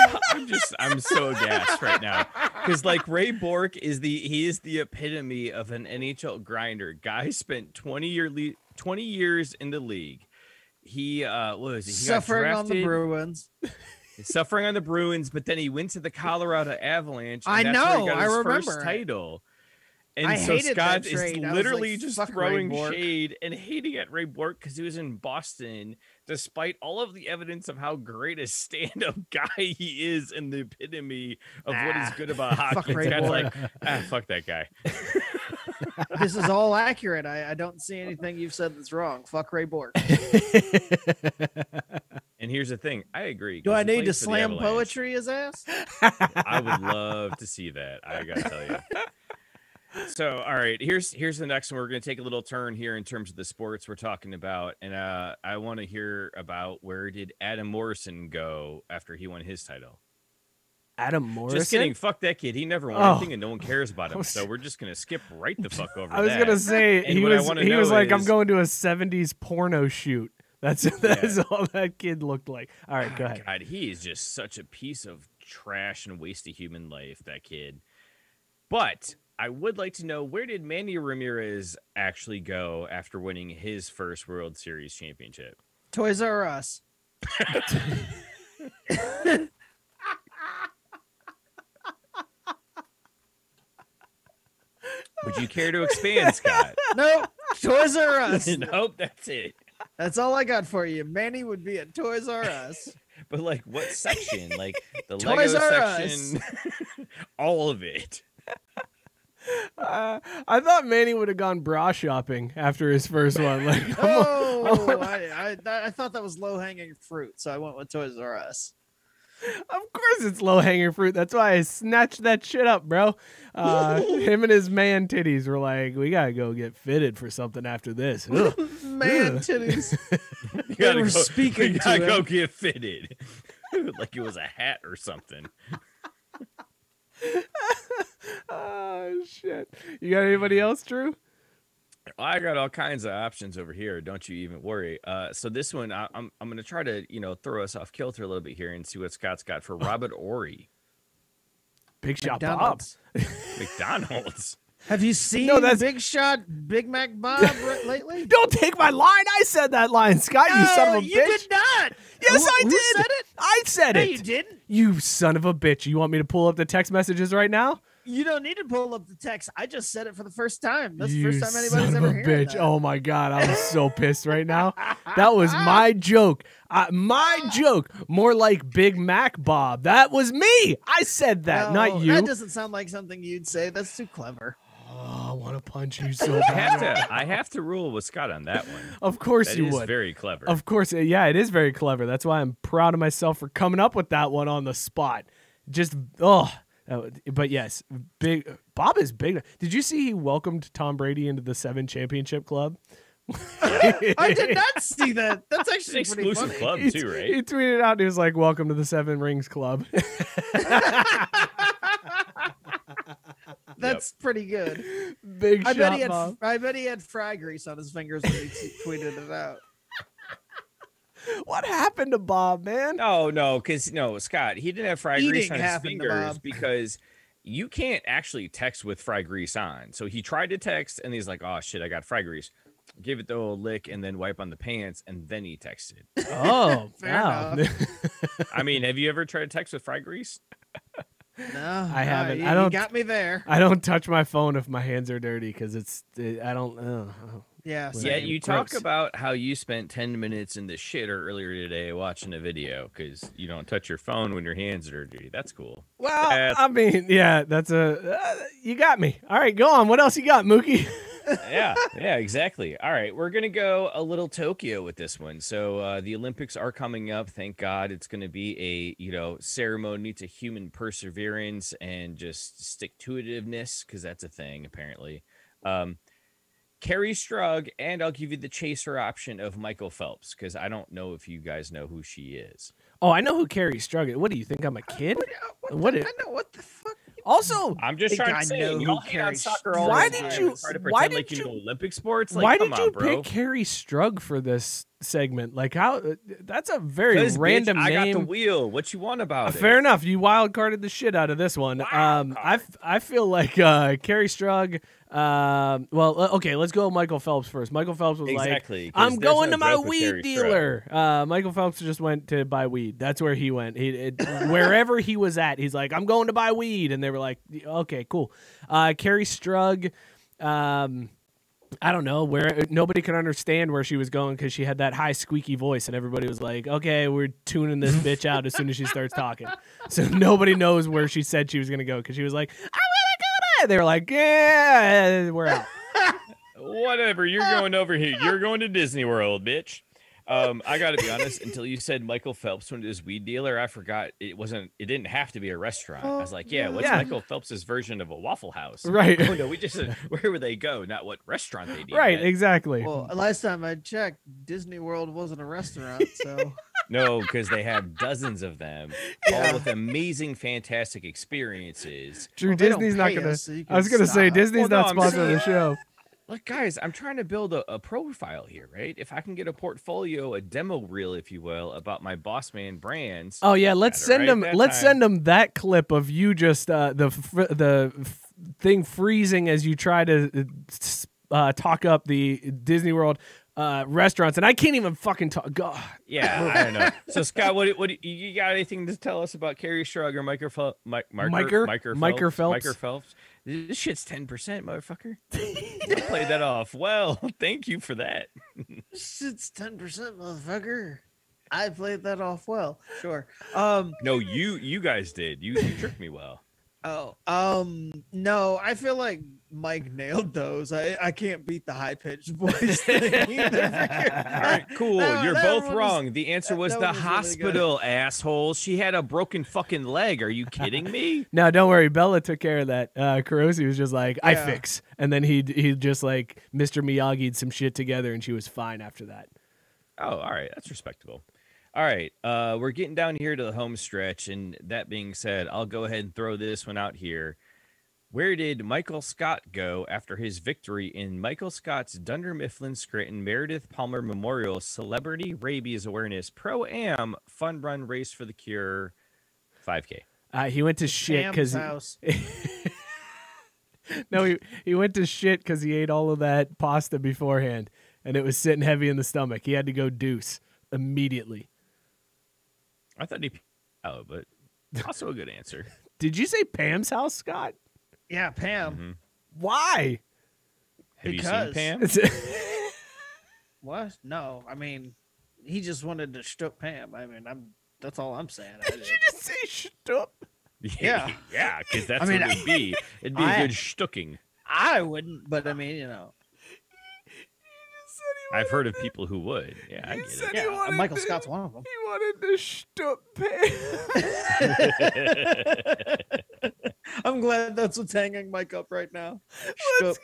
I'm so aghast right now. Because like Ray Bork is the epitome of an NHL grinder. Guy spent 20 years in the league. He what was he? He suffering on the Bruins. Suffering on the Bruins, but then he went to the Colorado Avalanche. I that's where he know. got I his remember first title. And I so hated Scott that is trade. I was literally like, just "Fuck throwing Ray Bork." shade and hating at Ray Bork because he was in Boston, despite all of the evidence of how great a stand-up guy he is and the epitome of what is good about hockey. Ray Scott's Bork. like, fuck that guy. This is all accurate. I don't see anything you've said that's wrong. Fuck Ray Bork. And here's the thing, I agree. Do 'cause I he need to plays for the slam Avalanche. poetry his ass? I would love to see that. I gotta tell you. So, all right, here's the next one. We're gonna take a little turn here in terms of the sports we're talking about, and I want to hear about where did Adam Morrison go after he won his title. Adam Morrison? Just kidding. Fuck that kid. He never won anything, and no one cares about him. So we're just gonna skip right the fuck over. I was gonna say And he what I was wanna he was know like, I'm is- going to a '70s porno shoot. That's all that kid looked like. All right, go ahead. God, he is just such a piece of trash and waste of human life, that kid. But I would like to know, where did Manny Ramirez actually go after winning his first World Series championship? Toys R Us. Would you care to expand, Scott? Nope. Toys R Us. Nope, that's it. That's all I got for you. Manny would be at Toys R Us. But like, what section? Like the Toys Lego R Us. section? All of it. I thought Manny would have gone bra shopping after his first one. Like, I thought that was low hanging fruit, so I went with Toys R Us. of course it's low hanging fruit. That's why I snatched that shit up, bro. Him and his man titties were like, we gotta go get fitted for something after this. Ugh. Man titties. You They were speaking you to gotta go him. get fitted. Like it was a hat or something. Oh shit! You got anybody else, Drew? I got all kinds of options over here. Don't you even worry. So this one, I'm gonna try to throw us off kilter a little bit here and see what Scott's got for Robert Ory. Big Shot Bob. McDonald's. McDonald's. Have you seen that's- Big Shot Big Mac Bob lately? Don't take my line. I said that line, Scott. You son of a bitch. You did not. Yes, I Who did. said it? I said No, it. you didn't. You son of a bitch. You want me to pull up the text messages right now? You don't need to pull up the text. I just said it for the first time. That's You the first time son anybody's of ever a heard bitch. that. Oh my god, I'm so pissed right now. That was my joke. My joke. More like Big Mac Bob. That was me. I said that, No, not you. That doesn't sound like something you'd say. That's too clever. Oh, I want to punch you so I bad. have to rule with Scott on that one. Of course That you is would. very clever. Of course, yeah, it is very clever. That's why I'm proud of myself for coming up with that one on the spot. Just but yes, big Bob is big. Did you see he welcomed Tom Brady into the 7 championship club? I did not see that. That's It's an actually pretty exclusive funny. club too, right? He tweeted out. He was like, "Welcome to the 7 Rings Club." That's pretty good. Big I shot, bet he had. Bob. I bet he had fry grease on his fingers when he tweeted it out. What happened to Bob, man? No, because Scott, he didn't have fry grease Eating on his happened to fingers Bob. because you can't actually text with fry grease on. So he tried to text and he's like, "Oh shit, I got fry grease." Give it the old lick and then wipe on the pants, and then he texted. Oh, Fair wow. I mean, have you ever tried to text with fry grease? No, I haven't. You, I don't- You got me there. I don't touch my phone if my hands are dirty because I don't. Yeah. Well, Yeah, Same. you Gross. talk about how you spent 10 minutes in the shitter earlier today watching a video because you don't touch your phone when your hands are dirty. That's cool. Well, That's- I mean, yeah, that's you got me. All right, go on. What else you got, Mookie? yeah, exactly. All right, we're gonna go a little Tokyo with this one. So the Olympics are coming up. Thank God, it's gonna be a ceremony to human perseverance and just stick to itiveness because that's a thing apparently. Carrie Strug, and I'll give you the chaser option of Michael Phelps because I don't know if you guys know who she is. Oh, I know who Carrie Strug is. What do you think? I'm a kid? What I is- know what the fuck. Also, I'm just think trying I to say, know who y'all hate on Carrie soccer Strug all Why the did time you- and try to why pretend like did you you- know Olympic sports. Like, why come did on, you bro. pick Carrie Strug for this segment? Like how? That's a very random bitch, name. I got the wheel. What you want about it? Fair enough. You wild carded the shit out of this one. I feel like Carrie Strug. Okay, let's go with Michael Phelps first. Michael Phelps was like, "I'm going to my weed dealer." Michael Phelps just went to buy weed. That's where he went. Wherever he was at, he's like, "I'm going to buy weed," and they were like, "Okay, cool." Carrie Strug. I don't know where nobody could understand where she was going because she had that high squeaky voice, and everybody was like, "Okay, we're tuning this bitch out as soon as she starts talking." So nobody knows where she said she was gonna go because she was like, "I'm gonna go there." They were like, "Yeah, we're out." Whatever, you're going over here. You're going to Disney World, bitch. I got to be honest. Until you said Michael Phelps went to his weed dealer, I forgot it didn't have to be a restaurant. I was like, what's Michael Phelps's version of a Waffle House? Right. Oh no, we just where would they go? Not what restaurant they did. Right. Exactly. Well, last time I checked, Disney World wasn't a restaurant, so. No, because they have dozens of them, all with amazing, fantastic experiences. True. Well, they Disney's don't not pay gonna. us, so you I was can gonna say stop. Disney's Well, not no, I'm sponsoring the show. Look, guys, I'm trying to build a profile here, right? If I can get a portfolio, a demo reel, if you will, about my boss man brands. Oh yeah, let's send them. Let's send them that clip of you just the thing freezing as you try to talk up the Disney World restaurants, and I can't even fucking talk. God. Yeah, I don't know. So Scott, what you got anything to tell us about Carrie Strug or Miker Phelps? This shit's 10%, motherfucker. You played that off well. Thank you for that. Shit's 10%, motherfucker. I played that off well. Sure. No, you guys did. You tricked me well. No, I feel like Mike nailed those. I can't beat the high pitched voice thing either. All right, cool. You're both wrong. The answer was the hospital, really asshole. She had a broken fucking leg. Are you kidding me? No, don't worry. Bella took care of that. Kurosi was just like, I fix. And then he just like Mr. Miyagi'd some shit together and she was fine after that. Oh, all right. That's respectable. All right, we're getting down here to the home stretch, and that being said, I'll go ahead and throw this one out here. Where did Michael Scott go after his victory in Michael Scott's Dunder Mifflin Scranton Meredith Palmer Memorial Celebrity Rabies Awareness Pro-Am Fun Run Race for the Cure 5K? He went to shit because no, he went to shit because he ate all of that pasta beforehand, and it was sitting heavy in the stomach. He had to go deuce immediately. I thought but also a good answer. Did you say Pam's house, Scott? Yeah, Pam. Mm-hmm. Why? Have you seen Pam? What? No, I mean, he just wanted to shtup Pam. I mean, that's all I'm saying. Did you just say shtup? Yeah. Yeah, because that's what it would be. It'd be a good shtucking. I wouldn't, but I mean, you know. I've heard of people who would. Yeah, I get it. Yeah, Michael Scott's one of them. He wanted to shtup Pam. I'm glad that's what's hanging Mike up right now. It's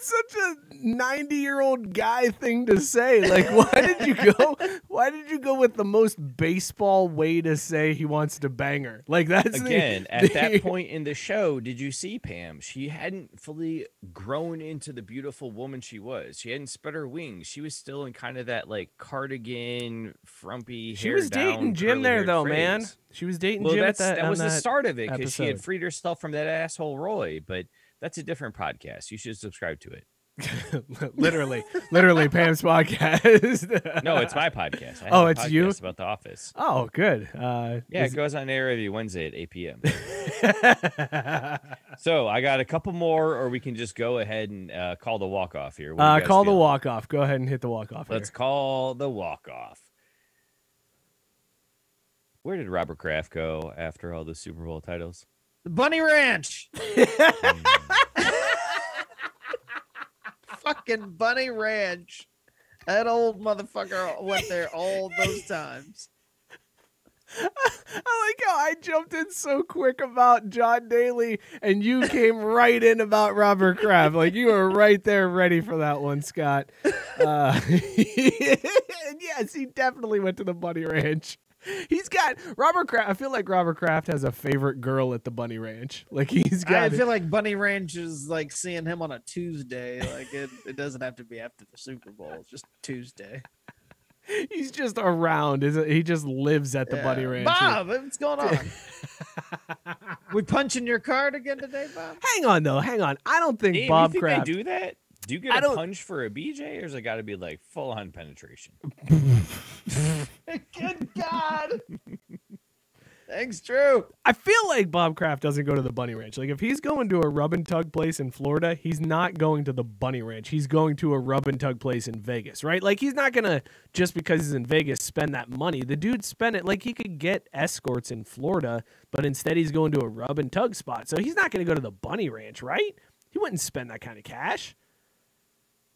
such a 90-year-old guy thing to say. Like, why did you go? Why did you go with the most baseball way to say he wants to bang her? Like that's at that point in the show. Did you see Pam? She hadn't fully grown into the beautiful woman she was. She hadn't spread her wings. She was still in kind of that like cardigan, frumpy. She was dating Jim there though, man. She was dating Jim. That was the start of it because she had freed herself from that asshole Roy. But that's a different podcast. You should subscribe to it. literally Pam's podcast. No, it's my podcast. It's you about The Office. Oh, good. It goes on air every Wednesday at 8 p.m. So I got a couple more, or we can just go ahead and call the walk off here. Call the walk off. Go ahead and hit the walk off. Let's call the walk off. Where did Robert Kraft go after all the Super Bowl titles? The Bunny Ranch. Fucking Bunny Ranch. That old motherfucker went there all those times. I like how I jumped in so quick about John Daly, and you came right in about Robert Kraft. Like you were right there, ready for that one, Scott. Yes, he definitely went to the Bunny Ranch. He's got Robert Kraft. I feel like Robert Kraft has a favorite girl at the Bunny Ranch. Like he's got. I feel like Bunny Ranch is like seeing him on a Tuesday. Like it doesn't have to be after the Super Bowl. It's just Tuesday. He's just around. He just lives at the Bunny Ranch. Bob, what's going on? We punching your card again today, Bob? Hang on, though. Hang on. I don't think Dave, Bob you think Kraft. they do that? Do you get a punch for a BJ, or has it got to be like full-on penetration? Good God. Thanks, Drew. I feel like Bob Kraft doesn't go to the Bunny Ranch. Like, if he's going to a rub and tug place in Florida, he's not going to the Bunny Ranch. He's going to a rub and tug place in Vegas, right? Like, he's not going to, just because he's in Vegas, spend that money. The dude spent it. Like, he could get escorts in Florida, but instead he's going to a rub and tug spot. So he's not going to go to the Bunny Ranch, right? He wouldn't spend that kind of cash.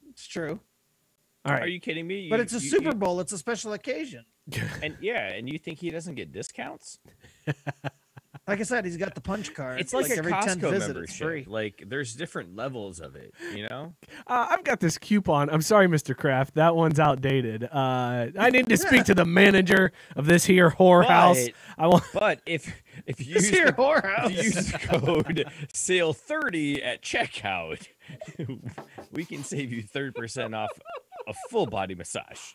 It's true. All right. Are you kidding me? But it's a Super Bowl. It's a special occasion. And you think he doesn't get discounts? Like I said, he's got the punch card. It's like a every Costco 10 visits, membership. it's free. Like there's different levels of it, you know? I've got this coupon. I'm sorry, Mr. Kraft. That one's outdated. I need to speak to the manager of this here whorehouse. But if you use the code SALE30 at checkout, we can save you 30% off a full body massage.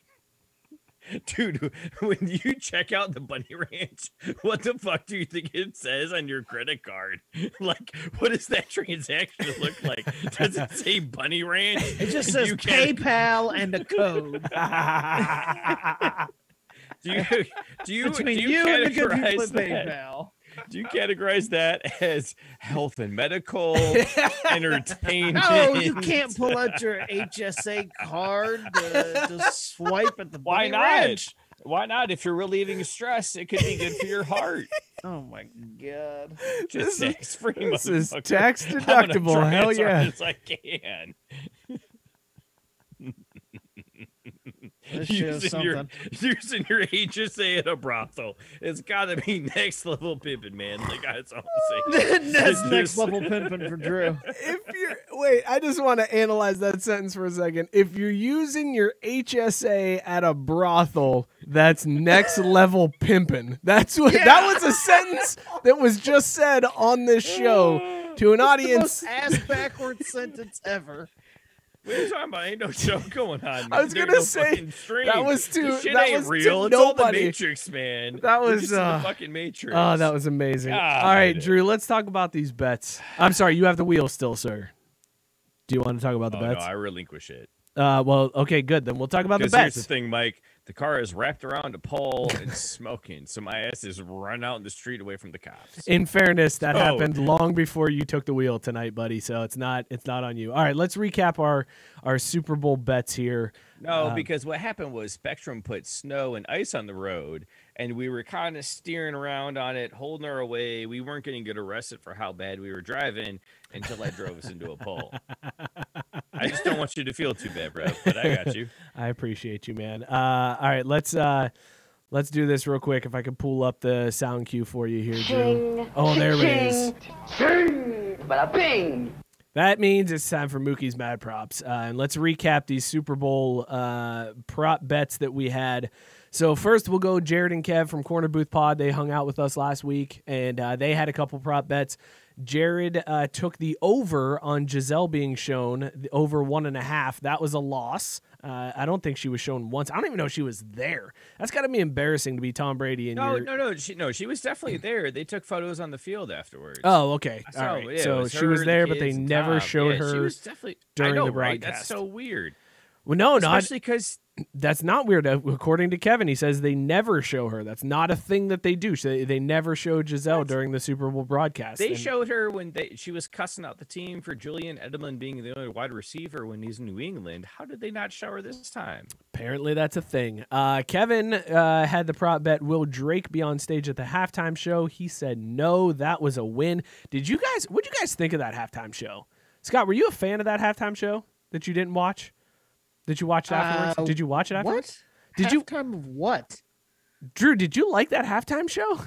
Dude, when you check out the Bunny Ranch, what the fuck do you think it says on your credit card? Like, what does that transaction look like? Does it say Bunny Ranch? It just says PayPal and a code. do you Between you and the good people at that? PayPal. Do you categorize that as health and medical, entertainment? No, you can't pull out your HSA card to swipe at the Bunny Ranch. Why not? If you're relieving stress, it could be good for your heart. Oh my God! Just tax free. This is tax deductible. Hell yeah! As I can. Using your HSA at a brothel. It's got to be next level pimping, man. Like that's all I'm saying. That's next level pimping for Drew. Wait, I just want to analyze that sentence for a second. If you're using your HSA at a brothel, that's next level pimping. That's what that was a sentence that was just said on this show to an audience. The most ass backwards sentence ever. What are you talking about? Ain't no show going on. Man. I was gonna say that was too. This shit that ain't was real. To it's all the nobody. Matrix, man. That was just the fucking Matrix. Oh, that was amazing. God. All right, Drew, let's talk about these bets. I'm sorry, you have the wheel still, sir. Do you want to talk about the bets? No, I relinquish it. Well, okay, good. Then we'll talk about the bets. Here's the thing, Mike. The car is wrapped around a pole and smoking, so my ass is run out in the street away from the cops. In fairness, that happened long before you took the wheel tonight, buddy. So it's not on you. All right, let's recap our Super Bowl bets here. No, because what happened was Spectrum put snow and ice on the road, and we were kind of steering around on it, holding our way. We weren't going to get arrested for how bad we were driving until I drove us into a pole. I just don't want you to feel too bad, bro, but I got you. I appreciate you, man. All right, let's do this real quick. If I could pull up the sound cue for you here, Drew. Oh, there it is. Bing, bada bing. That means it's time for Mookie's Mad Props. And let's recap these Super Bowl prop bets that we had. So first we'll go Jared and Kev from Corner Booth Pod. They hung out with us last week, and they had a couple prop bets. Jared took the over on Giselle being shown, the over 1.5. That was a loss. I don't think she was shown once. I don't even know if she was there. That's got to be embarrassing to be Tom Brady. No. She was definitely there. They took photos on the field afterwards. Oh, okay. All right. Yeah, so she was there, but they never showed her she was definitely, during the broadcast. Right? That's so weird. Well, no, especially because that's not weird. According to Kevin, he says they never show her. That's not a thing that they do. So they never showed Giselle during the Super Bowl broadcast. They showed her when she was cussing out the team for Julian Edelman being the only wide receiver when he's in New England. How did they not show her this time? Apparently that's a thing. Kevin had the prop bet, will Drake be on stage at the halftime show? He said no, that was a win. What'd you guys think of that halftime show? Scott, were you a fan of that halftime show that you didn't watch? Did you watch it afterwards? Did you watch it afterwards? What? Halftime of what? Drew, did you like that halftime show?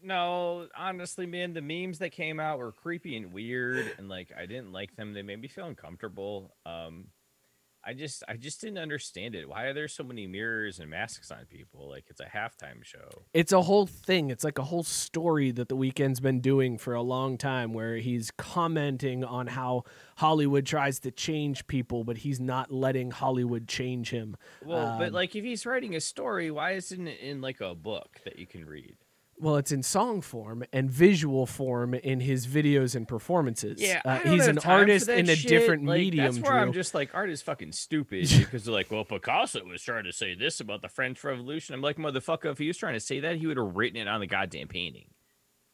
No, honestly, man, the memes that came out were creepy and weird, and like I didn't like them. They made me feel uncomfortable. I I just didn't understand it. Why are there so many mirrors and masks on people? Like, it's a halftime show. It's a whole thing. It's like a whole story that The Weeknd's been doing for a long time, where he's commenting on how Hollywood tries to change people, but he's not letting Hollywood change him. Well, but like, if he's writing a story, why isn't it in like a book that you can read? Well, it's in song form and visual form in his videos and performances. Yeah, he's an artist in a different like, medium. That's where Drew. I'm just like, art is fucking stupid because they're like, well, Picasso was trying to say this about the French Revolution. I'm like, motherfucker, if he was trying to say that, he would have written it on the goddamn painting.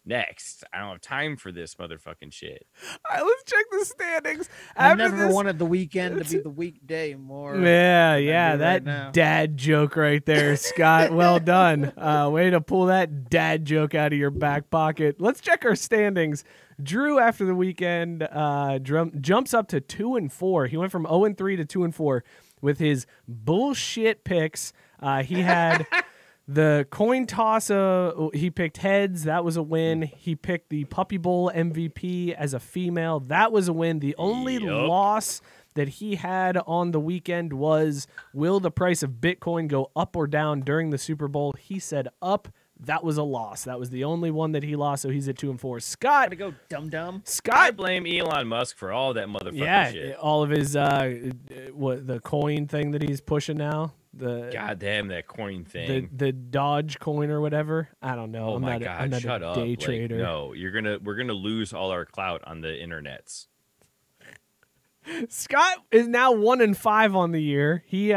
Next, I don't have time for this motherfucking shit. All right, let's check the standings. I never wanted the weekend to be the weekday more. Yeah, that right dad joke right there, Scott. Well done. Way to pull that dad joke out of your back pocket. Let's check our standings. Drew, after the weekend, jumps up to 2-4. He went from 0-3 to 2-4 with his bullshit picks. He had the coin toss. He picked heads. That was a win. He picked the Puppy Bowl MVP as a female. That was a win. The only loss that he had on the weekend was, will the price of Bitcoin go up or down during the Super Bowl? He said up. That was a loss. That was the only one that he lost, so he's at 2-4. Scott, Gotta go dum-dum. Scott, I blame Elon Musk for all that motherfucking shit. All of his the coin thing that he's pushing now. Goddamn that coin thing. The Dodge coin or whatever. I don't know. Oh I'm my not god, I'm not shut a up. day Like, trader. no, we're gonna lose all our clout on the internets. Scott is now 1-5 on the year. He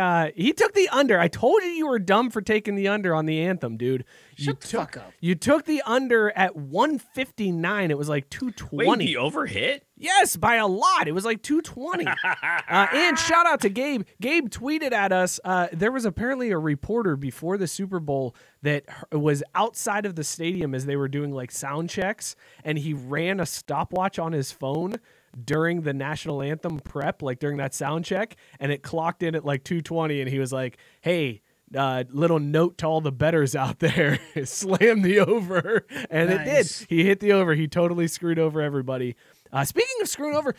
took the under. I told you were dumb for taking the under on the anthem, dude. Shut the fuck up. You took the under at 159. It was like 220. Wait, the overhit? Yes, by a lot. It was like 220. And shout out to Gabe. Gabe tweeted at us. There was apparently a reporter before the Super Bowl that was outside of the stadium as they were doing like sound checks, and he ran a stopwatch on his phone during the national anthem prep, like during that sound check, and it clocked in at like 220, and he was like, hey, little note to all the bettors out there, slam the over, and It did. He hit the over. He totally screwed over everybody. Speaking of screwing over,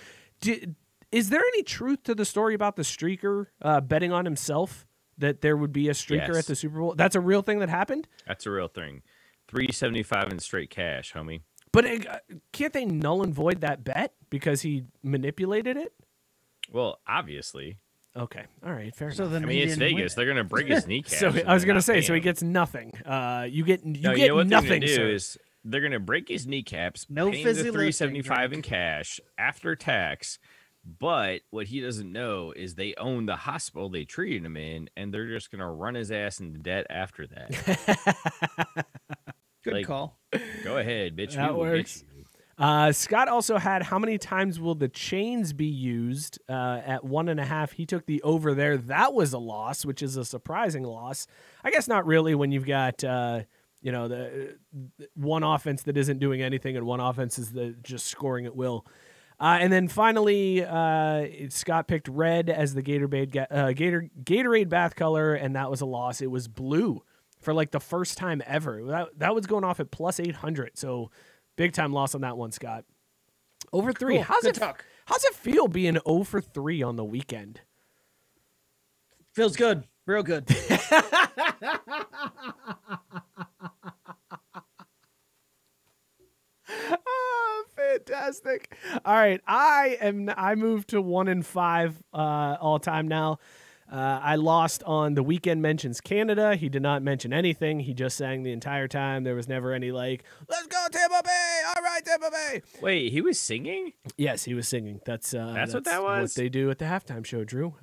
is there any truth to the story about the streaker betting on himself, that there would be a streaker at the Super Bowl? That's a real thing that happened? That's a real thing. $375 in straight cash, homie. But can't they null and void that bet because he manipulated it? Well, obviously. Okay. All right. Fair enough. I mean, it's Vegas. They're going to break his kneecaps. So I was going to say, so he gets nothing. You get you know what nothing. They're gonna do is they're going to break his kneecaps, pay him the $375 in cash after tax. But what he doesn't know is they own the hospital they treated him in, and they're just going to run his ass into debt after that. Good call. Go ahead, bitch. That works. Scott also had how many times will the chains be used at 1.5. He took the over there. That was a loss, which is a surprising loss. I guess not really when you've got the one offense that isn't doing anything and one offense is just scoring at will. And then finally, Scott picked red as the Gatorade bath color, and that was a loss. It was blue for like the first time ever. That was going off at plus 800. So big time loss on that one, Scott. Over 3. Cool. How's it feel being 0 for 3 on the weekend? Feels good. Real good. Oh, fantastic. All right. I moved to 1-5 all time now. I lost on the weekend mentions Canada. He did not mention anything. He just sang the entire time. There was never any like, let's go Tampa Bay. All right, Tampa Bay. Wait, he was singing? Yes, he was singing. That's what that was? What they do at the halftime show, Drew.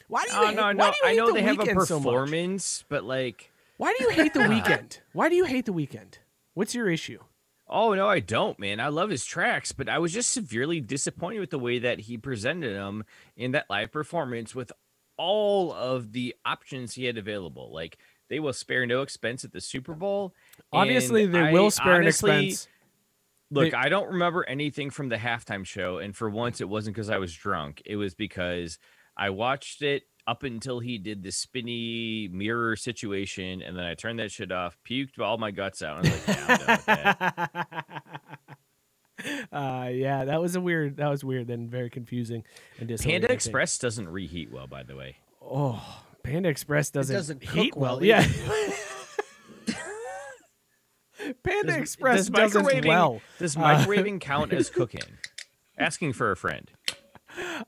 Why do you I know they have a Weeknd so much? performance, but like, why do you hate the weekend? Why do you hate the weekend? What's your issue? Oh, no, I don't, man. I love his tracks, but I was just severely disappointed with the way that he presented them in that live performance with all of the options he had available. Like, they will spare no expense at the Super Bowl. Obviously, they will spare an expense. Look, I don't remember anything from the halftime show, and for once, it wasn't because I was drunk. It was because I watched it up until he did the spinny mirror situation, and then I turned that shit off, puked all my guts out, and I was like, yeah, I'm done with that. Yeah, that was weird and very confusing and disorienting. Panda Express doesn't reheat well, by the way. Oh, Panda Express doesn't heat cook well. well Yeah. Panda Express doesn't well. Does microwaving count as cooking? Asking for a friend.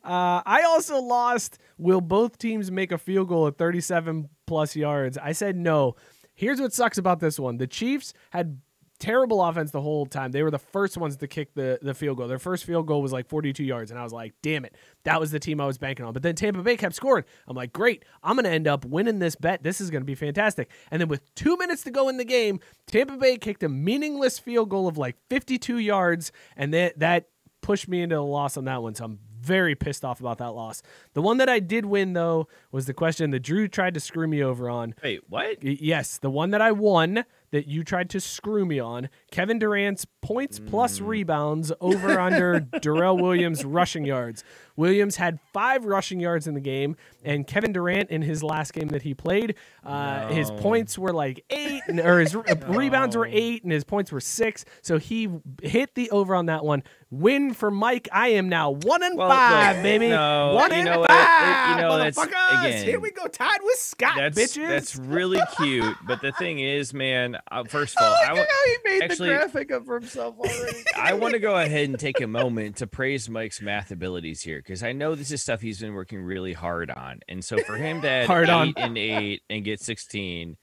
I also lost. Will both teams make a field goal at 37+ yards? I said no. Here's what sucks about this one. The Chiefs had terrible offense the whole time. They were the first ones to kick the field goal. Their first field goal was like 42 yards, and I was like, damn it. That was the team I was banking on. But then Tampa Bay kept scoring. I'm like, great. I'm going to end up winning this bet. This is going to be fantastic. And then with 2 minutes to go in the game, Tampa Bay kicked a meaningless field goal of like 52 yards, and that pushed me into a loss on that one. So I'm very pissed off about that loss. The one that I did win, though, was the question that Drew tried to screw me over on. Wait, what? Yes, the one that I won that you tried to screw me on. Kevin Durant's points plus rebounds over under Darrell Williams' rushing yards. Williams had 5 rushing yards in the game, and Kevin Durant in his last game that he played, his points were like 8, or his rebounds were 8, and his points were 6. So he hit the over on that one. Win for Mike. I am now 1-5, baby. No, 1-5. Motherfuckers. Again, Here we go, tied with Scott, bitches. That's really cute. But the thing is, man, first of all, I like how he made the graphic up for himself already. I want to go ahead and take a moment to praise Mike's math abilities here, because I know this is stuff he's been working really hard on. And so for him to add 8 and 8 and get 16,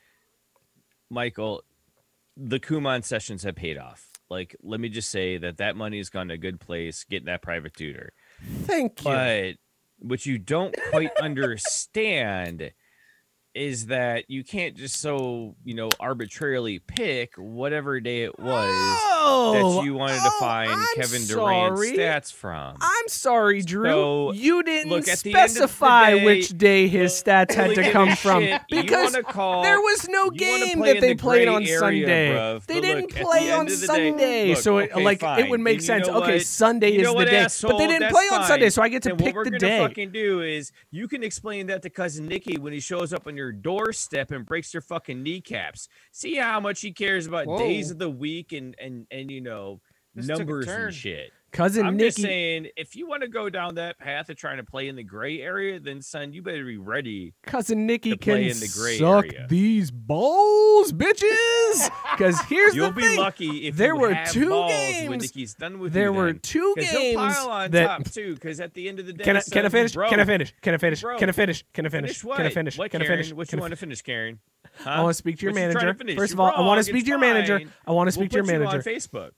Michael, the Kumon sessions have paid off. Like, let me just say that money has gone to a good place, getting that private tutor. Thank you. But what you don't quite understand is that you can't just arbitrarily pick whatever day it was that you wanted to find Kevin Durant's stats from. I'm sorry, Drew. So, you didn't look, specify day, which day his stats had to come from because there was no game that they played on Sunday. Bruv, they didn't look, play on Sunday, so it would make sense. Okay, Sunday is the day, asshole, but they didn't play on Sunday, so I get to pick the day. What we're gonna fucking do is you can explain that to cousin Nikki when he shows up on your doorstep and breaks your fucking kneecaps. See how much he cares about days of the week and numbers and shit. Cousin I'm Nikki. just saying, if you want to go down that path of trying to play in the gray area, then son, you better be ready. Cousin Nikki can in the gray suck area. These balls, bitches. Because here's You'll the thing: be lucky if there you were have 2 balls games. when Nikki's done with there you. Were 2 games. He'll pile on top too. Because at the end of the day, can I finish? Bro, can I finish? Can I finish? Bro, can I finish? Can I finish? Finish what? Can I finish? What, can I Karen? finish? What you want to finish, Karen? Huh? I want to speak to your manager. First of You're all, I want to wrong. speak to your It's manager. fine. I want to speak to your manager. On Facebook.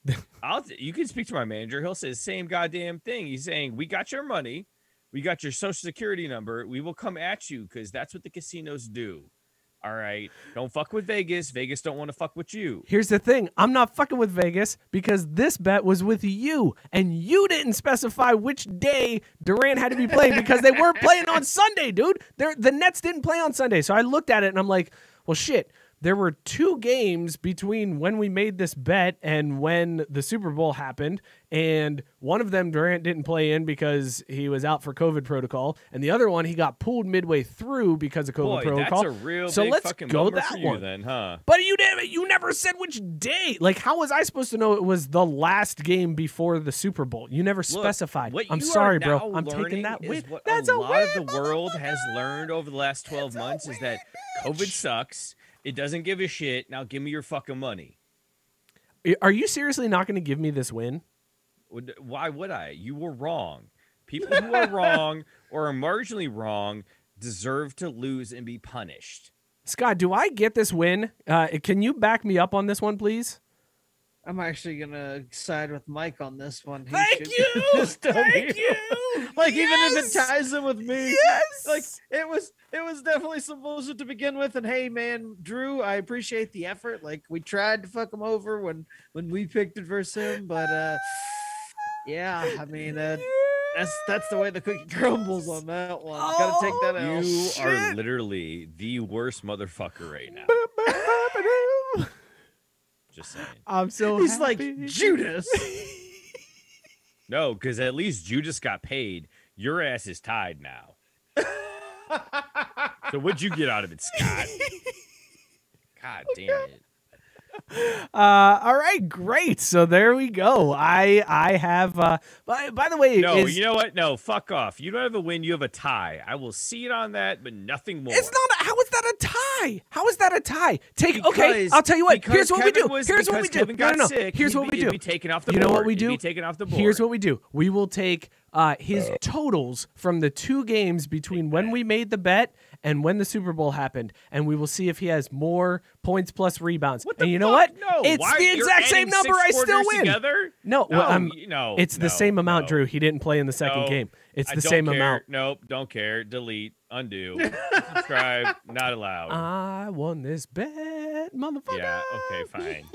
You can speak to my manager. He'll say the same goddamn thing. He's saying, "We got your money. We got your social security number. We will come at you because that's what the casinos do." All right. Don't fuck with Vegas. Vegas don't want to fuck with you. Here's the thing. I'm not fucking with Vegas because this bet was with you, and you didn't specify which day Durant had to be playing because they weren't playing on Sunday, dude. The Nets didn't play on Sunday. So I looked at it, and I'm like, well, shit. There were 2 games between when we made this bet and when the Super Bowl happened, and one of them Durant didn't play in because he was out for COVID protocol, and the other one he got pulled midway through because of COVID protocol. That's a real so big let's fucking go bummer that for you one then, huh? But you never said which day. Like, how was I supposed to know it was the last game before the Super Bowl? You never specified. I'm sorry, bro. I'm taking that win. That's a lot of the world has learned over the last 12 months is that COVID sucks. It doesn't give a shit. Now give me your fucking money. Are you seriously not going to give me this win? Why would I? You were wrong. People who are wrong or are marginally wrong deserve to lose and be punished. Scott, do I get this win? Can you back me up on this one, please? I'm actually gonna side with Mike on this one. Thank you. Thank you. Like, even if it ties in with me, yes. Like, it was definitely some bullshit to begin with. And hey, man, Drew, I appreciate the effort. Like, we tried to fuck him over when we picked it versus him, but yeah, I mean, that's the way the cookie crumbles on that one. Gotta take that out. You are literally the worst motherfucker right now. Just saying. I'm so He's happy. like Judas. No, because at least Judas got paid. Your ass is tied now. So what'd you get out of it, Scott? God damn it. All right, great. So there we go. I have. By the way, No, you know what? No, fuck off. You don't have a win. You have a tie. I will see it on that, but nothing more. It's not. How is that a tie? How is that a tie? Okay, Because- I'll tell you what. because Here's what we do. Kevin was- Here's what we because do. Kevin got No. sick, Here's what we do. He'd be taken off the You board. know what we He'd do? be taken off the board. Here's what we do. We will take his totals from the 2 games between when we made the bet and when the Super Bowl happened, and we will see if he has more points plus rebounds. What the and you know fuck? what? No. It's Why? the You're exact same adding number. 6 I still quarters win. Together? No, No, it's the same amount, Drew. He didn't play in the second game. It's I the don't same care. amount. Nope, don't care. Delete, undo, subscribe, not allowed. I won this bet, motherfucker. Yeah, okay, fine.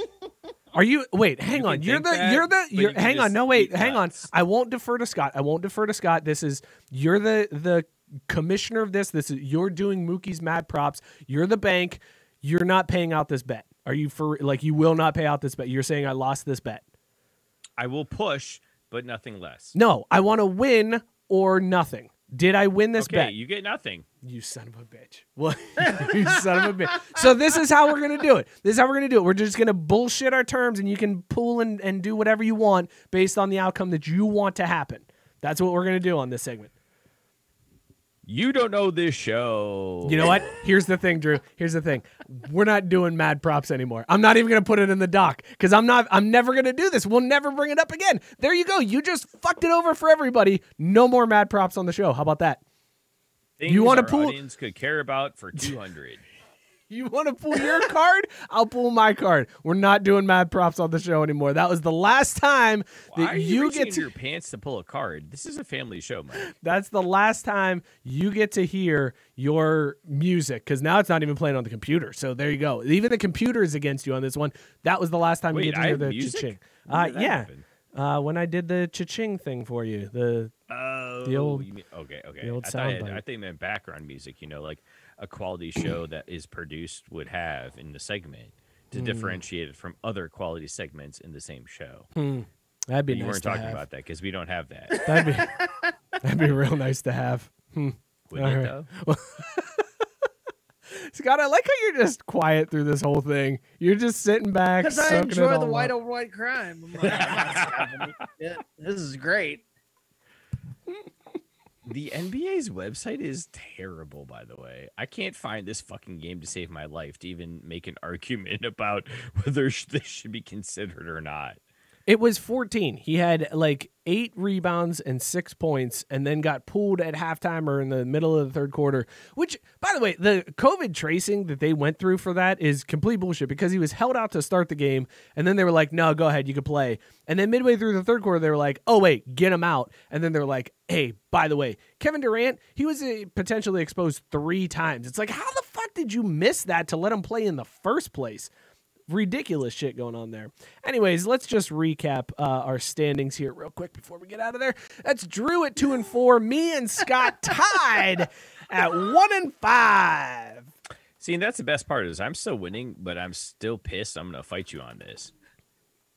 Are you wait, hang on. can You're think that, you're but you can hang on. just No, wait, eat hang on. nuts. I won't defer to Scott. This is you're the commissioner of this. You're doing Mookie's mad props. You're the bank. You're not paying out this bet. Are you you will not pay out this bet? You're saying I lost this bet. I will push, but nothing less. No, I want to win or nothing. Did I win this Okay, bet? you get nothing. You son of a bitch. What? You son of a bitch. So this is how we're going to do it. We're just going to bullshit our terms, and you can pull and do whatever you want based on the outcome that you want to happen. That's what we're going to do on this segment. You don't know this show. You know what? Here's the thing, Drew. Here's the thing. We're not doing mad props anymore. I'm not even going to put it in the doc because I'm never going to do this. We'll never bring it up again. There you go. You just fucked it over for everybody. No more mad props on the show. How about that? Things You wanna our pull- audience could care about for 200. You want to pull your card? I'll pull my card. We're not doing mad props on the show anymore. That was the last time Why that are you reaching get in to. your pants to pull a card? This is a family show, Mike. That's the last time you get to hear your music because now it's not even playing on the computer. So there you go. Even the computer is against you on this one. That was the last time Wait, you get to I hear have the music? cha-ching. When did that Yeah. happen? When I did the cha-ching thing for you. The old- you mean, okay. the old I soundbite. think meant background music. Like a quality show that is produced would have in the segment to differentiate it from other quality segments in the same show. That'd be But you nice weren't to talking have. about that because we don't have that. That'd be real nice to have. Would All it right. though? Scott, I like how you're just quiet through this whole thing. You're just sitting back. Because I soaking it enjoy the all white up. on white crime. I'm like, I'm not stopping it. This is great. The NBA's website is terrible, by the way. I can't find this fucking game to save my life to even make an argument about whether this should be considered or not. It was 14. He had like 8 rebounds and 6 points and then got pulled at halftime or in the middle of the third quarter, which, by the way, the COVID tracing that they went through for that is complete bullshit because he was held out to start the game and then they were like, no, go ahead, you can play. And then midway through the third quarter, they were like, oh, wait, get him out. And then they were like, hey, by the way, Kevin Durant, he was potentially exposed 3 times. It's like, how the fuck did you miss that to let him play in the first place? Ridiculous shit going on there. Anyways, let's just recap our standings here real quick before we get out of there. That's Drew at 2-4. Me and Scott tied at 1-5. See, and that's the best part is I'm still winning, but I'm still pissed. I'm going to fight you on this.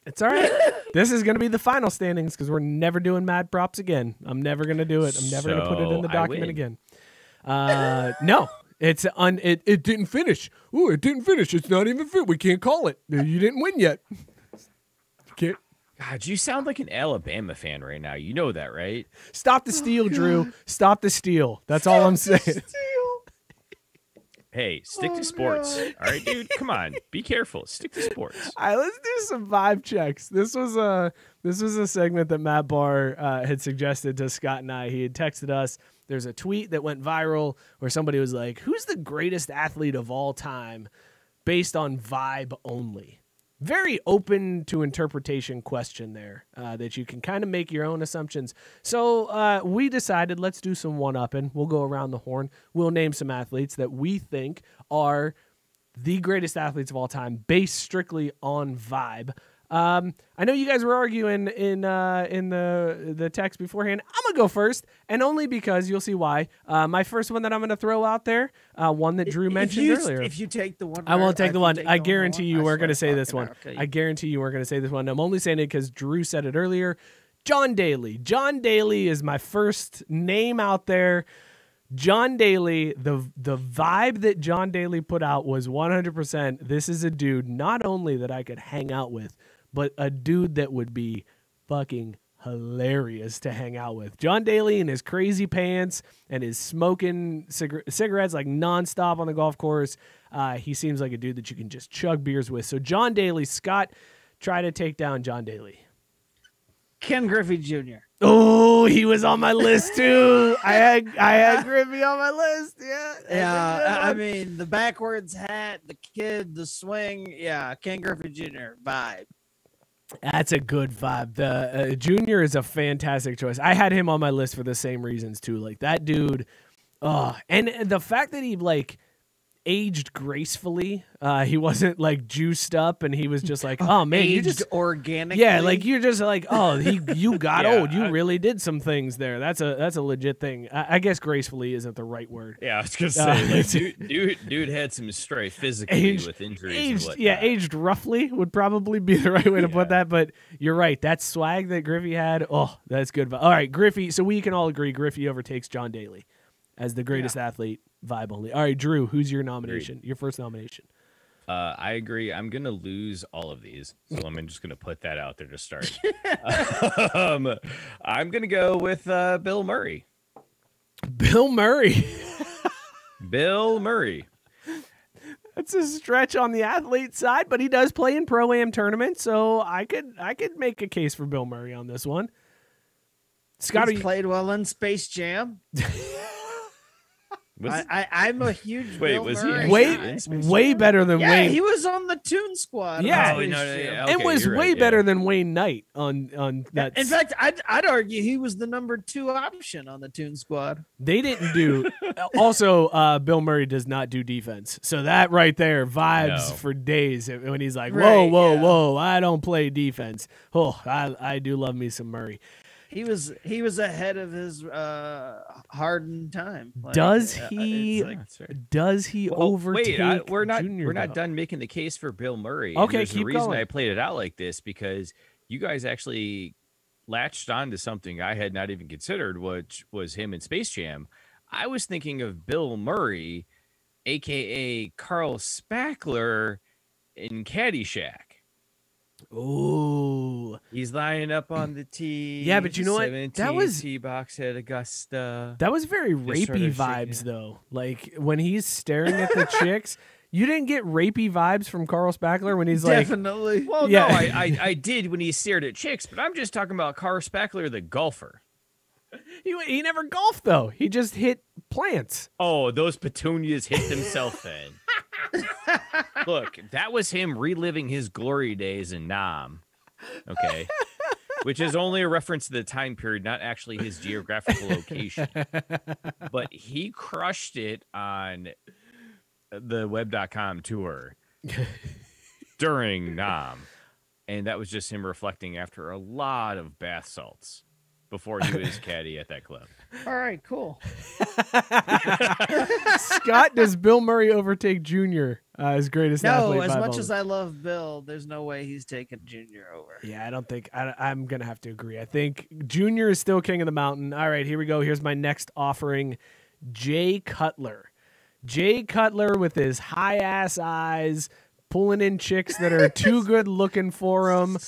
It's all right. This is going to be the final standings because we're never doing mad props again. I'm never going to do it. I'm never going to put it in the So, I document win. again. No. It didn't finish. Ooh, it didn't finish. It's not even fit. We can't call it. You didn't win yet. Can't. God, you sound like an Alabama fan right now. You know that, right? Stop the steal, Drew. Stop the steal. That's all I'm saying. Hey, stick to sports. All right, dude. Come on. Be careful. Stick to sports. All right, let's do some vibe checks. This was a segment that Matt Barr had suggested to Scott and I. He had texted us. There's a tweet that went viral where somebody was like, who's the greatest athlete of all time based on vibe only? Very open to interpretation question there that you can kind of make your own assumptions. So we decided let's do some one-upping. We'll go around the horn. We'll name some athletes that we think are the greatest athletes of all time based strictly on vibe. I know you guys were arguing in the text beforehand. I'm gonna go first, and only because you'll see why. My first one that I'm gonna throw out there, one that Drew mentioned earlier. If you take the one, I won't take the one. I guarantee you we're weren't gonna say this one. I guarantee you weren't gonna say this one. I'm only saying it because Drew said it earlier. John Daly. John Daly is my first name out there. John Daly, the vibe that John Daly put out was 100%. This is a dude not only that I could hang out with, but a dude that would be fucking hilarious to hang out with. John Daly in his crazy pants and his smoking cigarettes like nonstop on the golf course. He seems like a dude that you can just chug beers with. So John Daly, Scott, try to take down John Daly. Ken Griffey Jr. Oh, he was on my list too. I had Griffey on my list. Yeah. Yeah, I mean the backwards hat, the kid, the swing. Yeah, Ken Griffey Jr. vibe. That's a good vibe. The Junior is a fantastic choice. I had him on my list for the same reasons too. Like that dude. And the fact that he like aged gracefully. He wasn't like juiced up, and he was just like, oh man, you just organically. Yeah, like you're just like, oh, you got Yeah, old. You really did some things there. That's a legit thing. I guess gracefully isn't the right word. Yeah, I was gonna say, like, dude had some strife physically with injuries. Aged roughly would probably be the right way to put that. But you're right. That swag that Griffey had. Oh, that's good. All right, Griffey. So we can all agree Griffey overtakes John Daly as the greatest athlete. Vibe only. All right, Drew, who's your nomination? Your first nomination. I agree. I'm gonna lose all of these, so I'm just gonna put that out there to start. I'm gonna go with Bill Murray. Bill Murray. Bill Murray. That's a stretch on the athlete side, but he does play in pro-am tournaments, so I could make a case for Bill Murray on this one. Scott, he's played well in Space Jam. I'm a huge Bill Murray way better than Wayne. He was on the Toon Squad. Yeah, it was way better than Wayne Knight on that. In fact, I'd argue he was the number 2 option on the Toon Squad. They didn't do. Also, Bill Murray does not do defense, so that right there vibes for days when he's like, whoa, I don't play defense. Oh, I do love me some Murray. He was ahead of his hardened time. Like, does he overtake? Wait, we're Junior, not done making the case for Bill Murray. Okay, there's keep a reason going. I played it out like this because you guys actually latched on to something I had not even considered, which was him in Space Jam. I was thinking of Bill Murray, aka Carl Spackler, in Caddyshack. Oh, he's lining up on the tee. Yeah, but you know what? That was tee box at Augusta. That was very rapey vibes, though. Like when he's staring at the chicks, you didn't get rapey vibes from Carl Spackler when he's like, definitely. Well, no, I did when he stared at chicks, but I'm just talking about Carl Spackler, the golfer. He never golfed though. He just hit plants. Oh, those petunias hit themselves then. Look, that was him reliving his glory days in Nam. Okay. Which is only a reference to the time period, not actually his geographical location. But he crushed it on the web.com tour during Nam. And that was just him reflecting after a lot of bath salts before he was caddy at that club. All right, cool. Scott, does Bill Murray overtake Junior as greatest athlete? No, as much as I love Bill, there's no way he's taking Junior over. Yeah, I don't think I'm going to have to agree. I think Junior is still king of the mountain. All right, here we go. Here's my next offering, Jay Cutler. Jay Cutler with his high-ass eyes, pulling in chicks that are too good looking for him.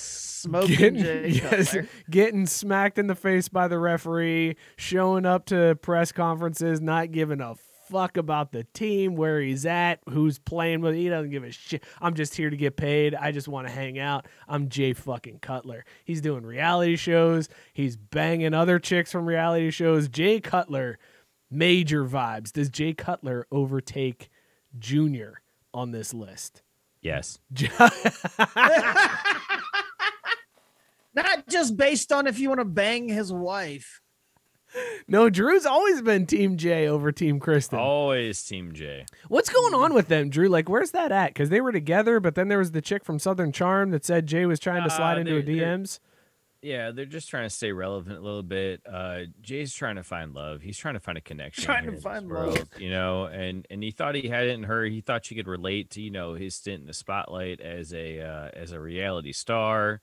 Getting smacked in the face by the referee, showing up to press conferences, not giving a fuck about the team, where he's at, who's playing with. He doesn't give a shit. I'm just here to get paid. I just want to hang out. I'm Jay fucking Cutler. He's doing reality shows. He's banging other chicks from reality shows. Jay Cutler, major vibes. Does Jay Cutler overtake Junior on this list? Yes. Not just based on if you want to bang his wife. No, Drew's always been Team J over Team Kristen. Always Team J. What's going on with them, Drew? Like, where's that at? Because they were together, but then there was the chick from Southern Charm that said Jay was trying to slide into her DMs. Yeah, they're just trying to stay relevant a little bit. Jay's trying to find love. He's trying to find a connection. Trying to find love, you know, and he thought he had it in her. He thought she could relate to, you know, his stint in the spotlight as a reality star.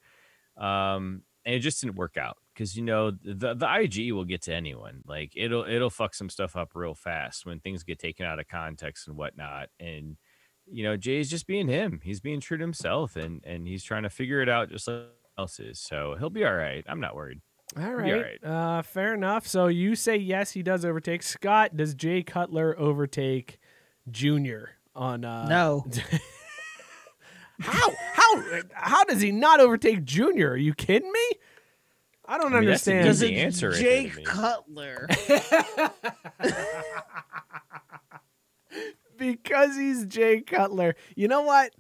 And it just didn't work out. because the IG will get to anyone. Like it'll fuck some stuff up real fast when things get taken out of context and whatnot. And Jay's just being him. He's being true to himself, and he's trying to figure it out just like else is. So he'll be all right. I'm not worried. All right. Fair enough. So you say yes, he does overtake. Scott, does Jay Cutler overtake Junior on No. How does he not overtake Junior? Are you kidding me? I don't understand. That's the answer. Jake Cutler. Because he's Jay Cutler. You know what?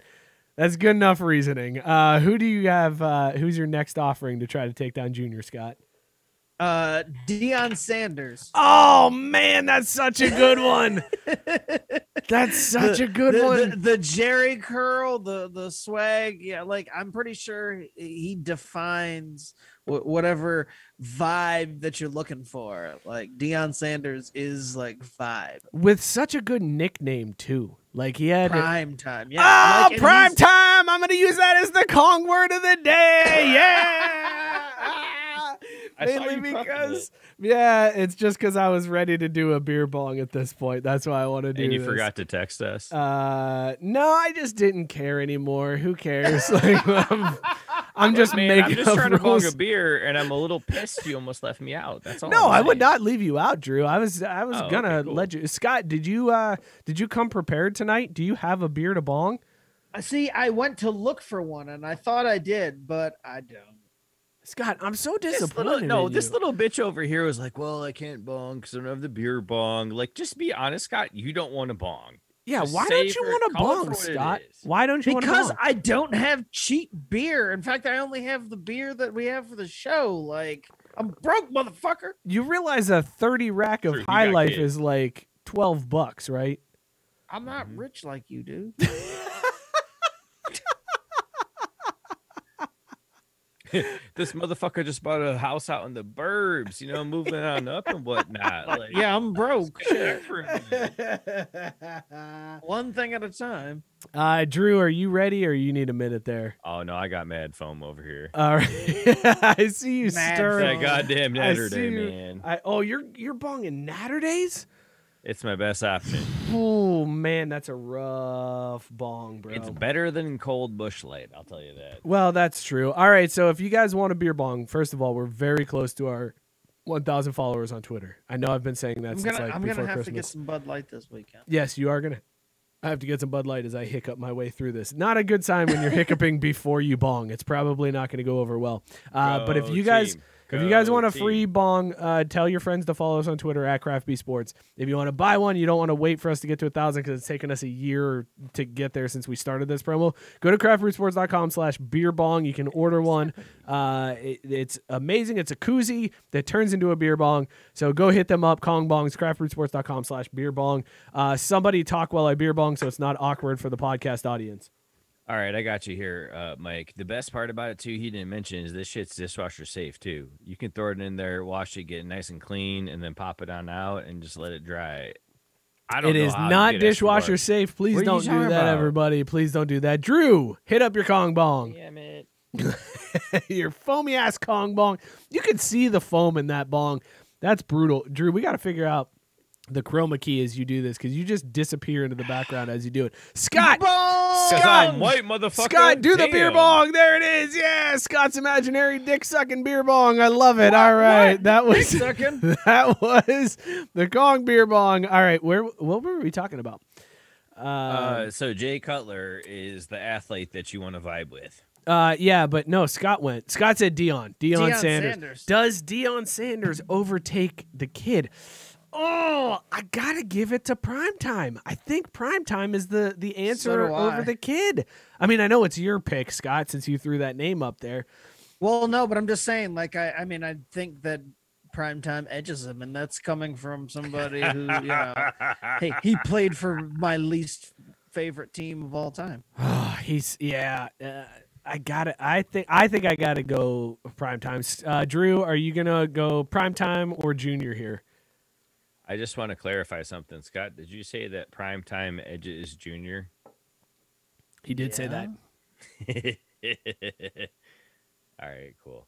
That's good enough reasoning. Who do you have? Who's your next offering to try to take down Junior, Scott? Deion Sanders. Oh man, that's such a good one. That's such a good one. The Jerry curl, the swag. Yeah, like I'm pretty sure he defines whatever vibe that you're looking for. Like Deion Sanders is like vibe with such a good nickname too. Like he had prime time. Yeah. Oh, prime time. I'm gonna use that as the Kong word of the day. Yeah. Mainly because, it's just because I was ready to do a beer bong at this point. That's why I want to do. And you this. forgot to text us. No, I just didn't care anymore. Who cares? Like, I'm just making. I'm just trying to bong a beer, and I'm a little pissed. You almost left me out. That's all. No, I saying. would not leave you out, Drew. I was gonna let you. Scott, did you come prepared tonight? Do you have a beer to bong? See, I went to look for one, and I thought I did, but I don't. Scott, I'm so disappointed. This little bitch over here was like, well, I can't bong because I don't have the beer bong. Like, just be honest, Scott. You don't want to bong. Yeah, just why don't you want to bong, Scott? Why don't you want to bong? Because I don't have cheap beer. In fact, I only have the beer that we have for the show. Like, I'm broke, motherfucker. You realize a 30 rack of High Life is like $12, right? I'm not rich like you, dude. This motherfucker just bought a house out in the burbs, moving on up and whatnot. Like, yeah, I'm broke. Yeah. One thing at a time. Drew, are you ready or you need a minute there? Oh, no, I got mad foam over here. All right. I see you stirring. That goddamn Natter Day, man. You're bonging Natter Days? It's my best option. Oh, man, that's a rough bong, bro. It's better than cold Busch Light, I'll tell you that. Well, that's true. All right, so if you guys want a beer bong, first of all, we're very close to our 1,000 followers on Twitter. I know I've been saying that since before Christmas. I'm going to have to get some Bud Light this weekend. Yes, you are going to. I have to get some Bud Light as I hiccup my way through this. Not a good sign when you're hiccuping before you bong. It's probably not going to go over well. But if you guys... If you guys want a free bong, tell your friends to follow us on Twitter at CraftBeeSports. If you want to buy one, you don't want to wait for us to get to 1,000 because it's taken us a year to get there since we started this promo. Go to craftbrewsports.com/beerbong. You can order one. It's amazing. It's a koozie that turns into a beer bong. So go hit them up. Kong Bongs, craftbrewsports.com/beerbong. Somebody talk while I beer bong so it's not awkward for the podcast audience. All right, I got you here, Mike. The best part about it, too, he didn't mention, is this shit's dishwasher safe, too. You can throw it in there, wash it, get it nice and clean, and then pop it on out and just let it dry. It is not dishwasher safe. Please don't do that, everybody. Please don't do that. Drew, hit up your Kong Bong. Damn it. Your foamy-ass Kong Bong. You can see the foam in that bong. That's brutal. Drew, we got to figure out the chroma key as you do this because you just disappear into the background as you do it. Scott! I'm white, motherfucker. Scott, do the beer bong. There it is. Yeah, Scott's imaginary dick-sucking beer bong. I love it. All right. That was the Kong beer bong. All right. What were we talking about? So Jay Cutler is the athlete that you want to vibe with. Yeah, but no, Scott went. Scott said Deion Sanders. Does Deion Sanders overtake the kid? Oh, I gotta give it to Primetime. I think Primetime is the answer over the kid. I mean, I know it's your pick, Scott, since you threw that name up there. Well, no, but I'm just saying, like, I think that Primetime edges him, and that's coming from somebody who, hey, he played for my least favorite team of all time. Oh, I think I gotta go Primetime. Drew, are you gonna go Primetime or Junior here? I just want to clarify something, Scott. Did you say that Primetime Edge is Junior? He did say that. All right, cool.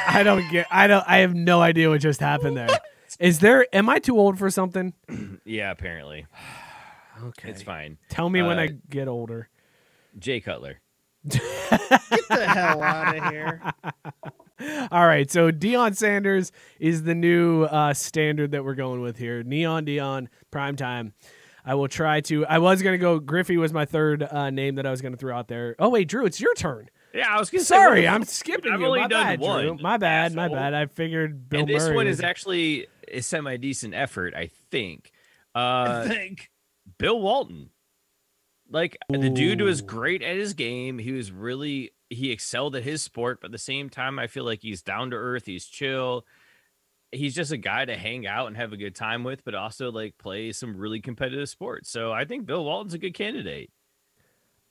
I have no idea what just happened there. Am I too old for something? Yeah, apparently. Okay. It's fine. Tell me when I get older. Jay Cutler. Get the hell out of here. All right, so Deion Sanders is the new standard that we're going with here. Neon Deion, primetime. I will try to. I was going to go. Griffey was my third name that I was going to throw out there. Oh, wait, Drew, it's your turn. Yeah, I was going to say. Sorry, I'm skipping I've you. only My done bad, one. Drew. My bad, my Asshole. bad. I figured Bill And this Murray one was- is actually a semi-decent effort, I think. I think. Bill Walton. Like, the dude was Ooh. great at his game. He excelled at his sport, but at the same time, I feel like he's down to earth. He's chill. He's just a guy to hang out and have a good time with, but also like play some really competitive sports. So I think Bill Walton's a good candidate.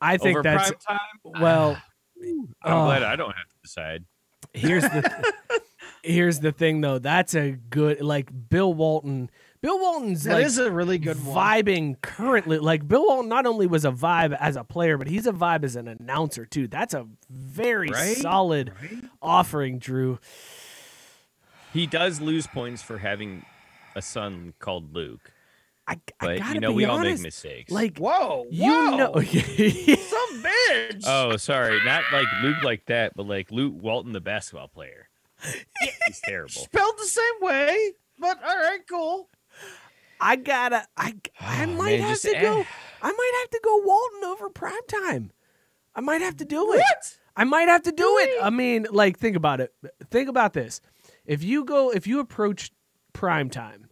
I think Over that's prime time. well. I'm glad I don't have to decide. Here's the thing though. That's a good like Bill Walton. Bill Walton's That like is a really good one. vibing currently. Like Bill Walton not only was a vibe as a player, but he's a vibe as an announcer too. That's a very solid offering, Drew. He does lose points for having a son called Luke. I But gotta you know, be we all make honest, mistakes. Like Whoa, you know, some bitch. Oh, sorry, not like Luke like that, but like Luke Walton, the basketball player. He's terrible. Spelled the same way, but all right, cool. I might have to go. I might have to go Walton over primetime. I might have to do it. What? I might have to do it. I mean, like, think about it. Think about this. If you approach primetime,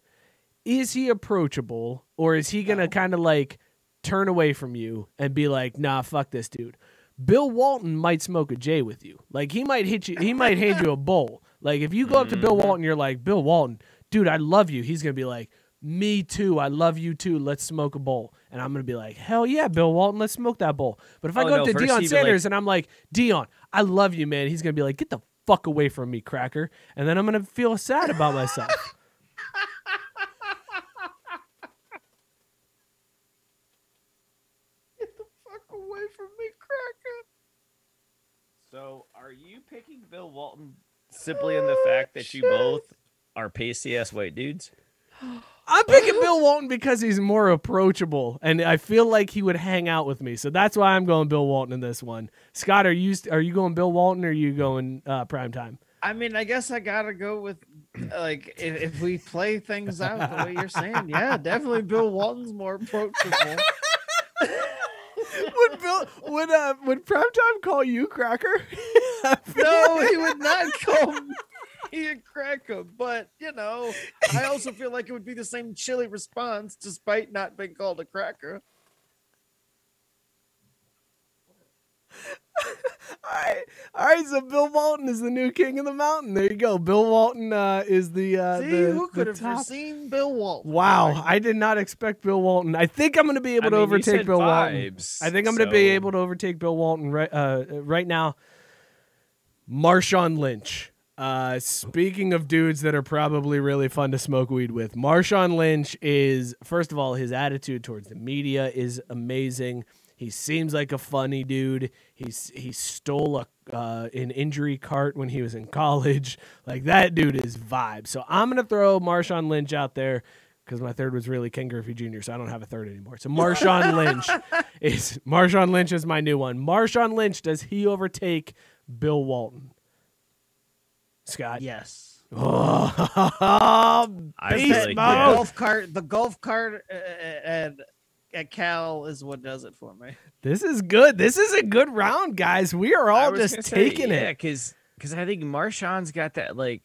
is he approachable, or is he gonna kind of like turn away from you and be like, nah, fuck this dude? Bill Walton might smoke a J with you. Like, he might hit you. He might hand you a bowl. Like, if you go up to Bill Walton, you're like, Bill Walton, dude, I love you. He's gonna be like, me too. I love you too. Let's smoke a bowl. And I'm gonna be like, hell yeah, Bill Walton, let's smoke that bowl. But if I go up to first Deion he'd be Sanders like- and I'm like, Deion, I love you, man. He's gonna be like, get the fuck away from me, cracker. And then I'm gonna feel sad about myself. Get the fuck away from me, cracker. So, are you picking Bill Walton simply in the fact that you both are pasty ass white dudes? I'm picking Bill Walton because he's more approachable, and I feel like he would hang out with me. So that's why I'm going Bill Walton in this one. Scott, are you going Bill Walton or are you going primetime? I mean, I guess I gotta go with like if we play things out the way you're saying, yeah, definitely Bill Walton's more approachable. Would primetime call you cracker? No, he would not call me a cracker, but you know, I also feel like it would be the same chilly response despite not being called a cracker. All right. So Bill Walton is the new king of the mountain. There you go. Bill Walton is the See, who could the have top. foreseen Bill Walton? Wow, I did not expect Bill Walton. I think I'm going to be able to overtake Bill Walton. I think I'm going to be able to overtake Bill Walton right now. Marshawn Lynch. Speaking of dudes that are probably really fun to smoke weed with, Marshawn Lynch is, first of all, his attitude towards the media is amazing. He seems like a funny dude. He stole an injury cart when he was in college. Like, that dude is vibe. So I'm going to throw Marshawn Lynch out there because my third was really Ken Griffey Jr., so I don't have a third anymore. So Marshawn Lynch is my new one. Marshawn Lynch, does he overtake Bill Walton? Scott? Yes. Oh, I feel beast like, mode. The golf cart at Cal is what does it for me. This is good. This is a good round, guys. We are all just taking it. because I think Marshawn's got that like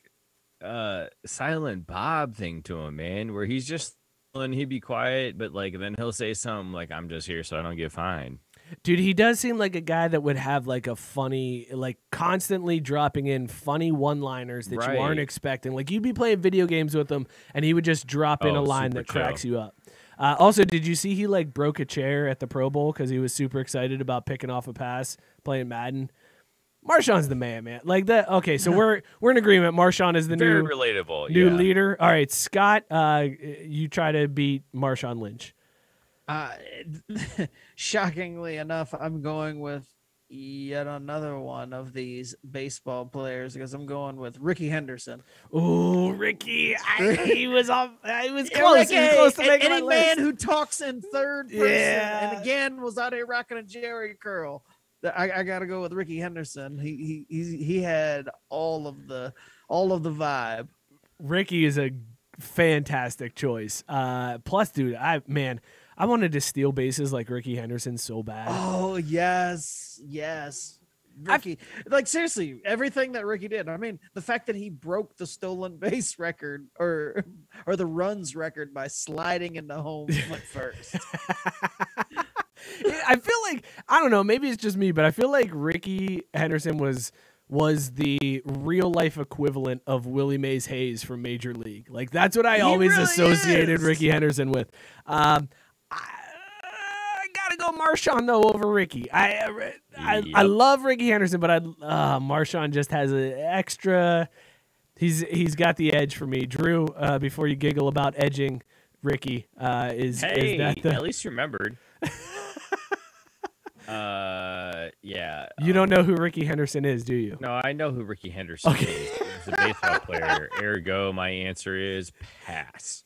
Silent Bob thing to him, man, where he's just and he'd be quiet, but like then he'll say something like, "I'm just here so I don't get fined." Dude, he does seem like a guy that would have like a funny, like constantly dropping in funny one-liners that you aren't expecting. Like you'd be playing video games with him and he would just drop in a line that cracks you up. Also, did you see he like broke a chair at the Pro Bowl because he was super excited about picking off a pass playing Madden? Marshawn's the man. Like that. Okay, so we're in agreement. Marshawn is the Very new relatable, leader. All right, Scott, you try to beat Marshawn Lynch. Shockingly enough, I'm going with yet another one of these baseball players because I'm going with Ricky Henderson. Ooh, Ricky. He was close. Yeah, He was Ricky, close to making any my man list. who talks in third person Yeah. and again was out here rocking a Jerry curl. I gotta go with Ricky Henderson. He had all of the vibe. Ricky is a fantastic choice. Plus, dude, I wanted to steal bases like Ricky Henderson so bad. Oh yes. Ricky, like seriously, everything that Ricky did. I mean, the fact that he broke the stolen base record or the runs record by sliding into home foot first. I feel like, I don't know, maybe it's just me, but I feel like Ricky Henderson was the real life equivalent of Willie Mays Hayes from Major League. Like that's what I always really associated is. Ricky Henderson with. I gotta go Marshawn though over Ricky. I love Ricky Henderson, but Marshawn just has an extra. He's got the edge for me. Drew, before you giggle about edging Ricky, is that the? At least you remembered. Yeah. You don't know who Ricky Henderson is, do you? No, I know who Ricky Henderson is. He's a baseball player. Ergo, my answer is pass.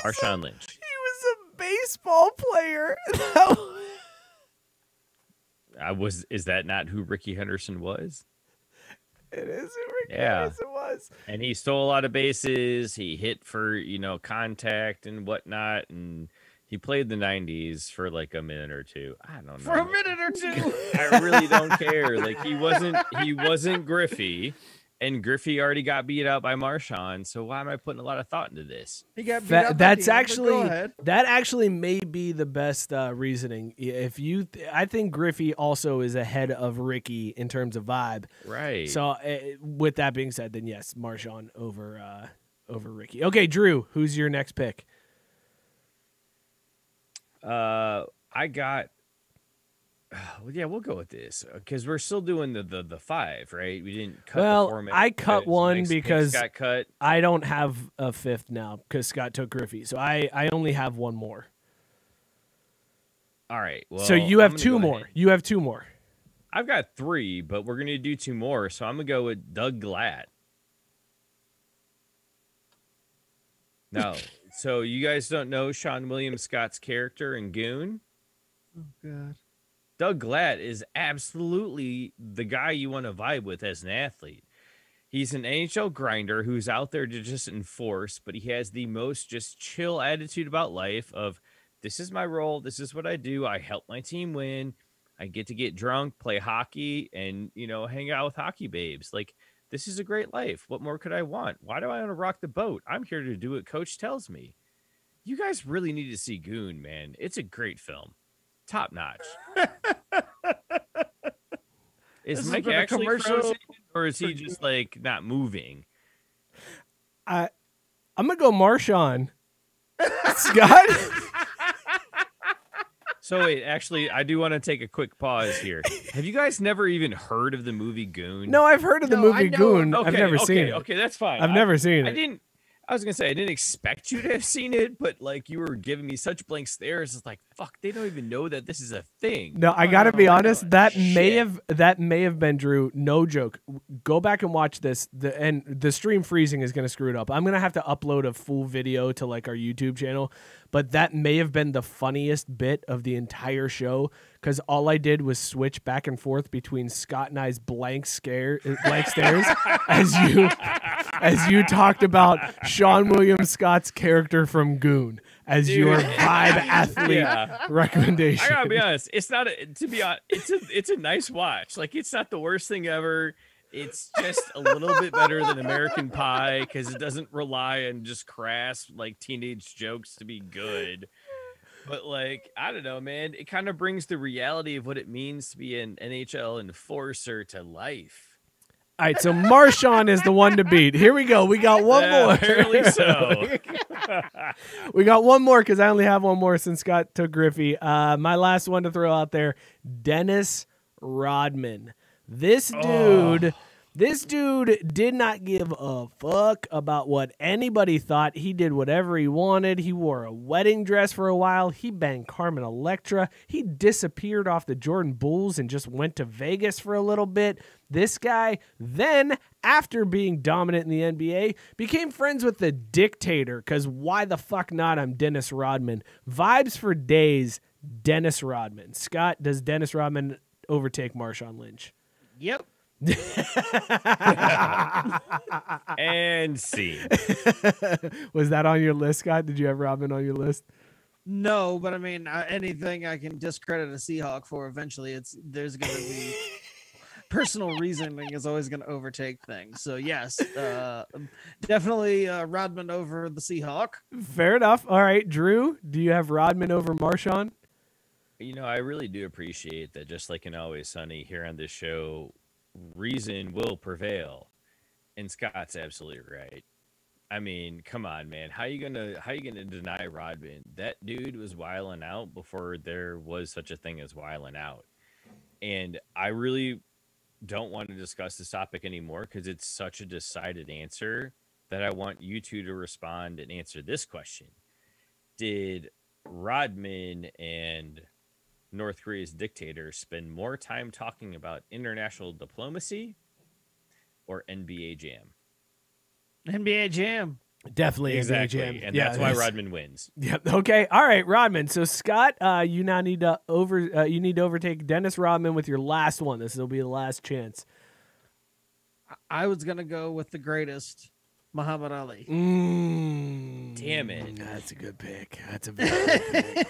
Marshawn Lynch. He was a baseball player. Is that not who Ricky Henderson was? It is who Ricky Yeah. Henderson was. And he stole a lot of bases. He hit for, contact and whatnot. And he played the 90s for like a minute or two. I don't know. For a minute or two. I really don't care. Like he wasn't Griffey. And Griffey already got beat out by Marshawn, so why am I putting a lot of thought into this? He got beat up That's at the end, but go ahead. that actually may be the best reasoning. If you, I think Griffey also is ahead of Ricky in terms of vibe. Right. So with that being said, then yes, Marshawn over Ricky. Okay, Drew, who's your next pick? I got. Yeah, we'll go with this because we're still doing the five, right? We didn't cut the format. I cut one because got cut. I don't have a fifth now because Scott took Griffey. So I only have one more. All right. Well, so you have two more. You have two more. I've got three, but we're going to do two more. So I'm going to go with Doug Glatt. No. So you guys don't know Sean William Scott's character in Goon? Oh, God. Doug Glatt is absolutely the guy you want to vibe with as an athlete. He's an NHL grinder who's out there to just enforce, but he has the most just chill attitude about life of, this is my role, this is what I do, I help my team win, I get to get drunk, play hockey, and, hang out with hockey babes. Like, this is a great life. What more could I want? Why do I want to rock the boat? I'm here to do what Coach tells me. You guys really need to see Goon, man. It's a great film. Top notch. Is Mike actually frozen, or is he just like not moving? I'm gonna go Marshawn. Scott. So wait, actually, I do want to take a quick pause here. Have you guys never even heard of the movie Goon? No, I've heard of the movie Goon. Okay, I've never seen it. Okay, that's fine. I've never seen it. I was gonna say I didn't expect you to have seen it, but like you were giving me such blank stares. It's like, fuck, they don't even know that this is a thing. No, I gotta be honest. That may have been Drew. No joke. Go back and watch this. And the stream freezing is gonna screw it up. I'm gonna have to upload a full video to like our YouTube channel. But that may have been the funniest bit of the entire show because all I did was switch back and forth between Scott and I's blank stares as you talked about Sean William Scott's character from Goon as your vibe athlete recommendation. I gotta be honest, it's not it's a nice watch. Like, it's not the worst thing ever. It's just a little bit better than American Pie because it doesn't rely on just crass like teenage jokes to be good. But like, I don't know, man, it kind of brings the reality of what it means to be an NHL enforcer to life. All right, so Marshawn is the one to beat. Here we go. We got one more. Apparently so. We got one more because I only have one more since Scott took Griffey. My last one to throw out there, Dennis Rodman. This dude This dude did not give a fuck about what anybody thought. He did whatever he wanted. He wore a wedding dress for a while. He banged Carmen Electra. He disappeared off the Jordan Bulls and just went to Vegas for a little bit. This guy then, after being dominant in the NBA, became friends with the dictator, because why the fuck not? I'm Dennis Rodman. Vibes for days, Dennis Rodman. Scott, does Dennis Rodman overtake Marshawn Lynch? Yep. And scene. Was that on your list, Scott? Did you have Rodman on your list? No, but I mean, anything I can discredit a Seahawk for, eventually there's going to be personal reasoning is always going to overtake things. So yes, definitely Rodman over the Seahawk. Fair enough. All right, Drew, do you have Rodman over Marshawn? You know, I really do appreciate that. Just like in Always Sunny here on this show, reason will prevail, and Scott's absolutely right. I mean, come on, man. How you gonna deny Rodman? That dude was wilding out before there was such a thing as wilding out. And I really don't want to discuss this topic anymore because it's such a decided answer that I want you two to respond and answer this question. Did Rodman and North Korea's dictator spend more time talking about international diplomacy or NBA Jam? NBA Jam. Definitely Exactly. NBA Jam. And that's why Rodman wins. Yep. Okay. All right, Rodman. So Scott, you now need to overtake Dennis Rodman with your last one. This will be the last chance. I was gonna go with the greatest, Muhammad Ali. Damn it. That's a good pick. That's a very good pick.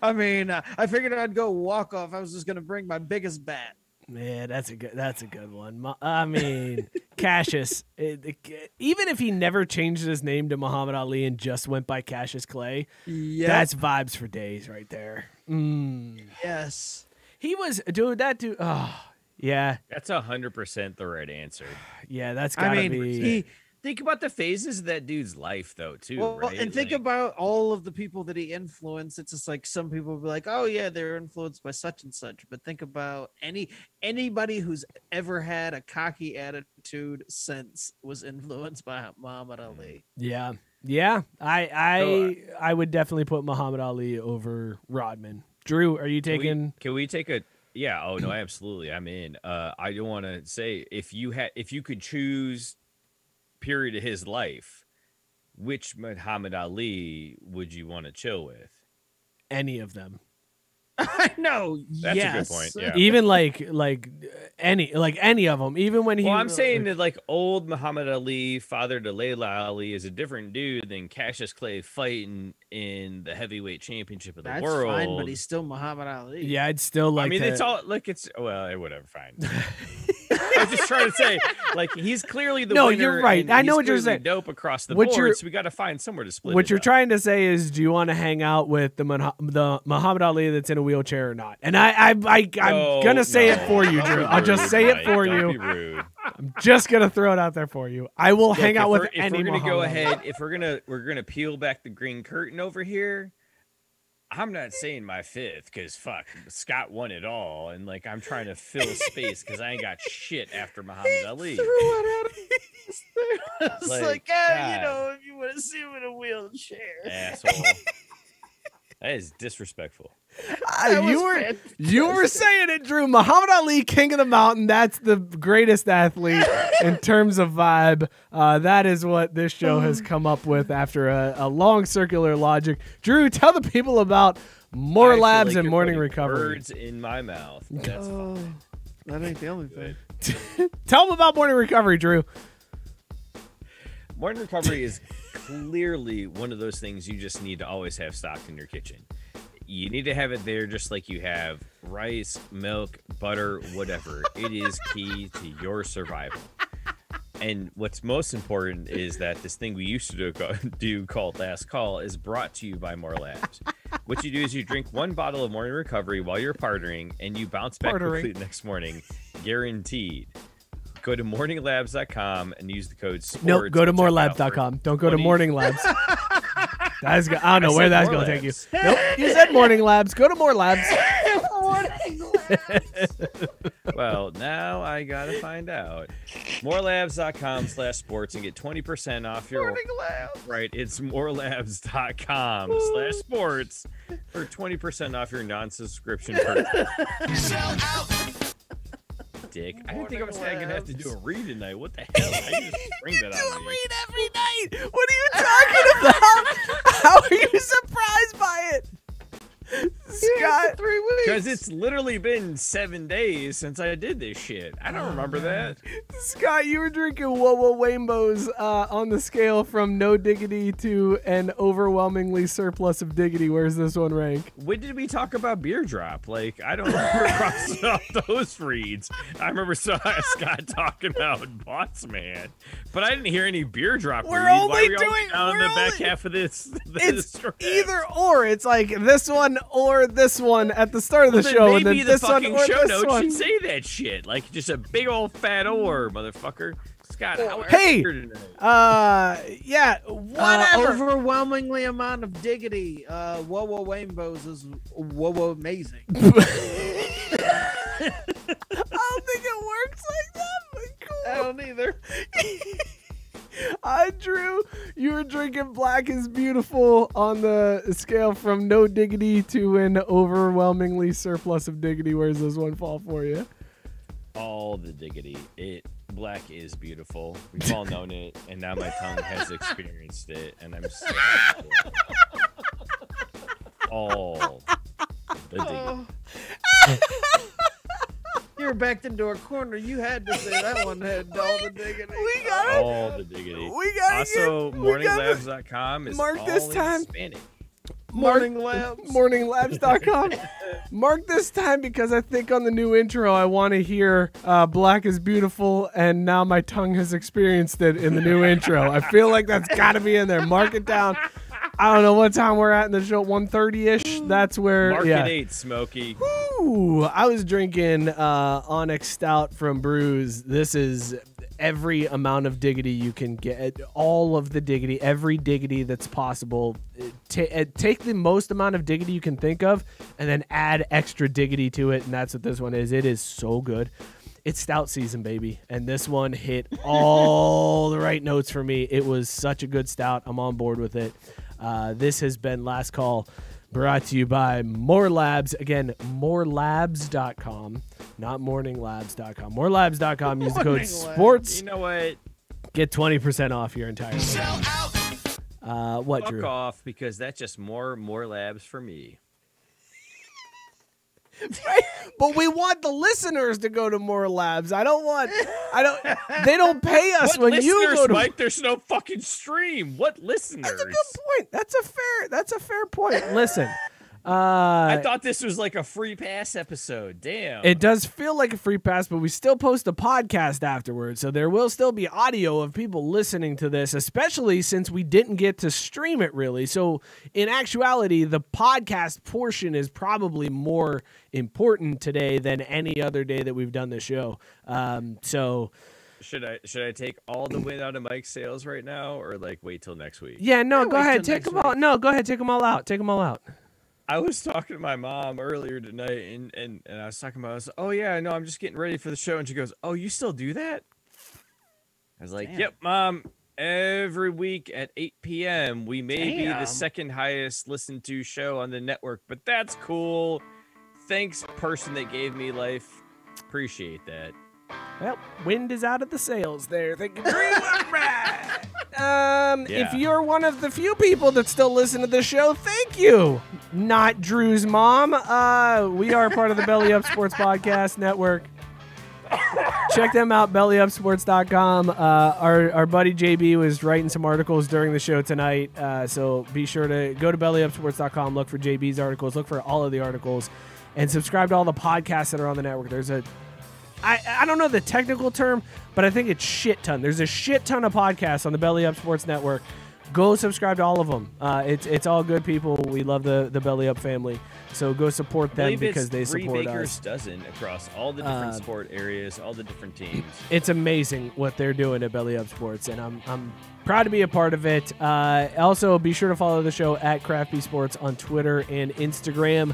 I mean, I figured I'd go walk off. I was just gonna bring my biggest bat. Man, that's a good one. I mean, Cassius, even if he never changed his name to Muhammad Ali and just went by Cassius Clay, that's vibes for days right there. Yes. He was, dude, that dude, oh, yeah. That's 100% the right answer. Yeah, that's gotta be. Think about the phases of that dude's life, though, too, right? And think about all of the people that he influenced. It's just like some people will be like, oh, yeah, they're influenced by such and such. But think about anybody who's ever had a cocky attitude since was influenced by Muhammad Ali. Yeah. Yeah. I would definitely put Muhammad Ali over Rodman. Drew, are you taking? Can we take a? Yeah. Oh no, absolutely. I'm in. I don't want to say if you could choose period of his life, which Muhammad Ali would you want to chill with? Any of them. I know. That's a good point. Yeah. Even like any of them. Even when he. Well, I'm saying that like old Muhammad Ali, father to Layla Ali, is a different dude than Cassius Clay fighting in the heavyweight championship of the world. That's fine, but he's still Muhammad Ali. Yeah, I'd still like. I mean, it's all like it's whatever. Fine. I was just trying to say, like, he's clearly the winner. No, you're right. I know what you're saying. Dope across the board, so we got to find somewhere to split. What you're trying to say is, do you want to hang out with the Muhammad Ali that's in a wheelchair or not? And I'm gonna say it for you, Drew. I'll just say it for you. Be rude. I'm just gonna throw it out there for you. I will hang out with any. If we're gonna go ahead, if we're gonna peel back the green curtain over here. I'm not saying my fifth because fuck, Scott won it all, and like I'm trying to fill space because I ain't got shit after Muhammad Ali. Threw it out. It's like, if you want to see him in a wheelchair, asshole. That is disrespectful. You were saying it, Drew. Muhammad Ali, King of the Mountain. That's the greatest athlete in terms of vibe. That is what this show has come up with after a long circular logic. Drew, tell the people about More Labs and Morning Recovery. Words in my mouth. That's fine. That ain't the only thing. Tell them about Morning Recovery, Drew. Morning Recovery is clearly one of those things you just need to always have stocked in your kitchen. You need to have it there just like you have rice, milk, butter, whatever. It is key to your survival. And what's most important is that this thing we used to do called Last Call is brought to you by More Labs. What you do is you drink one bottle of Morning Recovery while you're partnering, and you bounce back quickly the next morning. Guaranteed. Go to morninglabs.com and use the code SPORTS. Nope, go to morelabs.com. Don't go to Morning Labs. I don't know where that's going to take you. Nope, you said Morning Labs. Go to More Labs. Morning Labs. Well, now I gotta find out. Morelabs.com/sports and get 20% off your Morning Labs. Right, it's morelabs.com/sports for 20% off your non-subscription purchase. Dick, I didn't think I was gonna have to do a read tonight. What the hell? I just bring that do on a me. read every night. What are you talking about? How are you surprised by it? Scott, 3 weeks. Because it's literally been 7 days since I did this shit. I don't remember that. Scott, you were drinking Wah Wah Wainbows on the scale from No Diggity to an overwhelmingly surplus of diggity. Where's this one rank? When did we talk about beer drop? Like, I don't remember crossing off those reads. I remember Scott talking about Bots Man, but I didn't hear any beer drop. We're read. only Why are we doing on the back half of this. It's script? either or. It's like this one or this one at the start of the show, and then maybe this the one fucking or show this notes one. should say that shit. Like, just a big old fat or, motherfucker. Scott, how are Hey, you tonight? yeah, whatever. Overwhelmingly amount of diggity. Wah Wah Wainbows is whoa amazing. I don't think it works like that, but cool. I don't either. Drew, you were drinking Black is Beautiful on the scale from No Diggity to an overwhelmingly surplus of diggity. Where's this one fall for you? All the diggity. Black is beautiful. We've all known it, and now my tongue has experienced it, and I'm so happy. All the diggity. You were backed into a corner. You had to say that one had all the diggity. We got it. All the diggity. We gotta Also, get- we gotta- morninglabs.com is Mark all this in time. Hispanic. Morning Labs. Morninglabs.com. Mark this time because I think on the new intro I want to hear Black is Beautiful, and now my tongue has experienced it in the new intro. I feel like that's got to be in there. Mark it down. I don't know what time we're at in the show, 1:30-ish. That's where, Mark yeah. it 8, Smokey. Ooh, I was drinking Onyx Stout from Bruz. This is every amount of diggity you can get, all of the diggity, every diggity that's possible. Take the most amount of diggity you can think of and then add extra diggity to it, and that's what this one is. It is so good. It's stout season, baby, and this one hit all the right notes for me. It was such a good stout. I'm on board with it. This has been Last Call, brought to you by More Labs. Again, morelabs.com, not morninglabs.com. Morelabs.com. Use the code Morning Labs. SPORTS. You know what? Get 20% off your entire order. What, Fuck Drew? off, because that's just more labs for me. But we want the listeners to go to More Labs. They don't pay us What when you listeners, go to. Mike? There's no fucking stream. What listeners? That's a good point. That's a fair point. Listen, I thought this was like a free pass episode. Damn. it does feel like a free pass, but we still post a podcast afterwards, so there will still be audio of people listening to this, especially since we didn't get to stream it really. So in actuality, the podcast portion is probably more important today than any other day that we've done the show. So Should I take all the win out of Mike's sales right now, or like wait till next week? yeah, no, Yeah, go wait ahead, till take next them all. week. No, go ahead, take them all out. Take them all out. I was talking to my mom earlier tonight, and I was talking about, oh yeah, I know, I'm just getting ready for the show, and she goes, oh, you still do that? I was like, Damn. yep, Mom. Every week at 8 p.m. we may be the Damn. second highest listened to show on the network, but that's cool. Thanks, person that gave me life. Appreciate that. Well, wind is out of the sails there. Thank you very much. If Yeah. you're one of the few people that still listen to this show, thank you. Not Drew's mom. We are part of the Belly Up Sports Podcast Network. Check them out, bellyupsports.com. Our buddy JB was writing some articles during the show tonight, so be sure to go to bellyupsports.com, look for JB's articles, look for all of the articles, and subscribe to all the podcasts that are on the network. There's I don't know the technical term, but I think it's shit ton. There's a shit ton of podcasts on the Belly Up Sports Network. Go subscribe to all of them. It's all good people. We love the Belly Up family. So go support I them believe because it's they 3 support Baker's us. dozen across all the different sport areas, all the different teams. It's amazing what they're doing at Belly Up Sports, and I'm proud to be a part of it. Also, be sure to follow the show at Crafty Sports on Twitter and Instagram.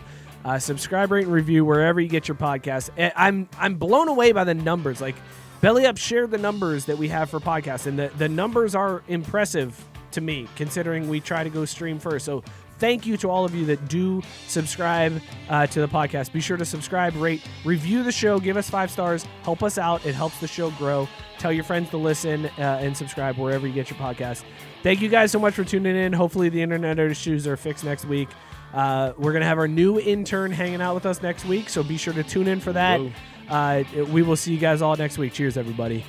Subscribe, rate, and review wherever you get your podcasts. I'm blown away by the numbers. Like, Belly Up shared the numbers that we have for podcasts, and the numbers are impressive to me, considering we try to go stream first. So thank you to all of you that do subscribe to the podcast. Be sure to subscribe, rate, review the show, give us 5 stars, help us out. It helps the show grow. Tell your friends to listen and subscribe wherever you get your podcast. Thank you guys so much for tuning in. Hopefully the internet issues are fixed next week. We're going to have our new intern hanging out with us next week, so be sure to tune in for that. We will see you guys all next week. Cheers, everybody.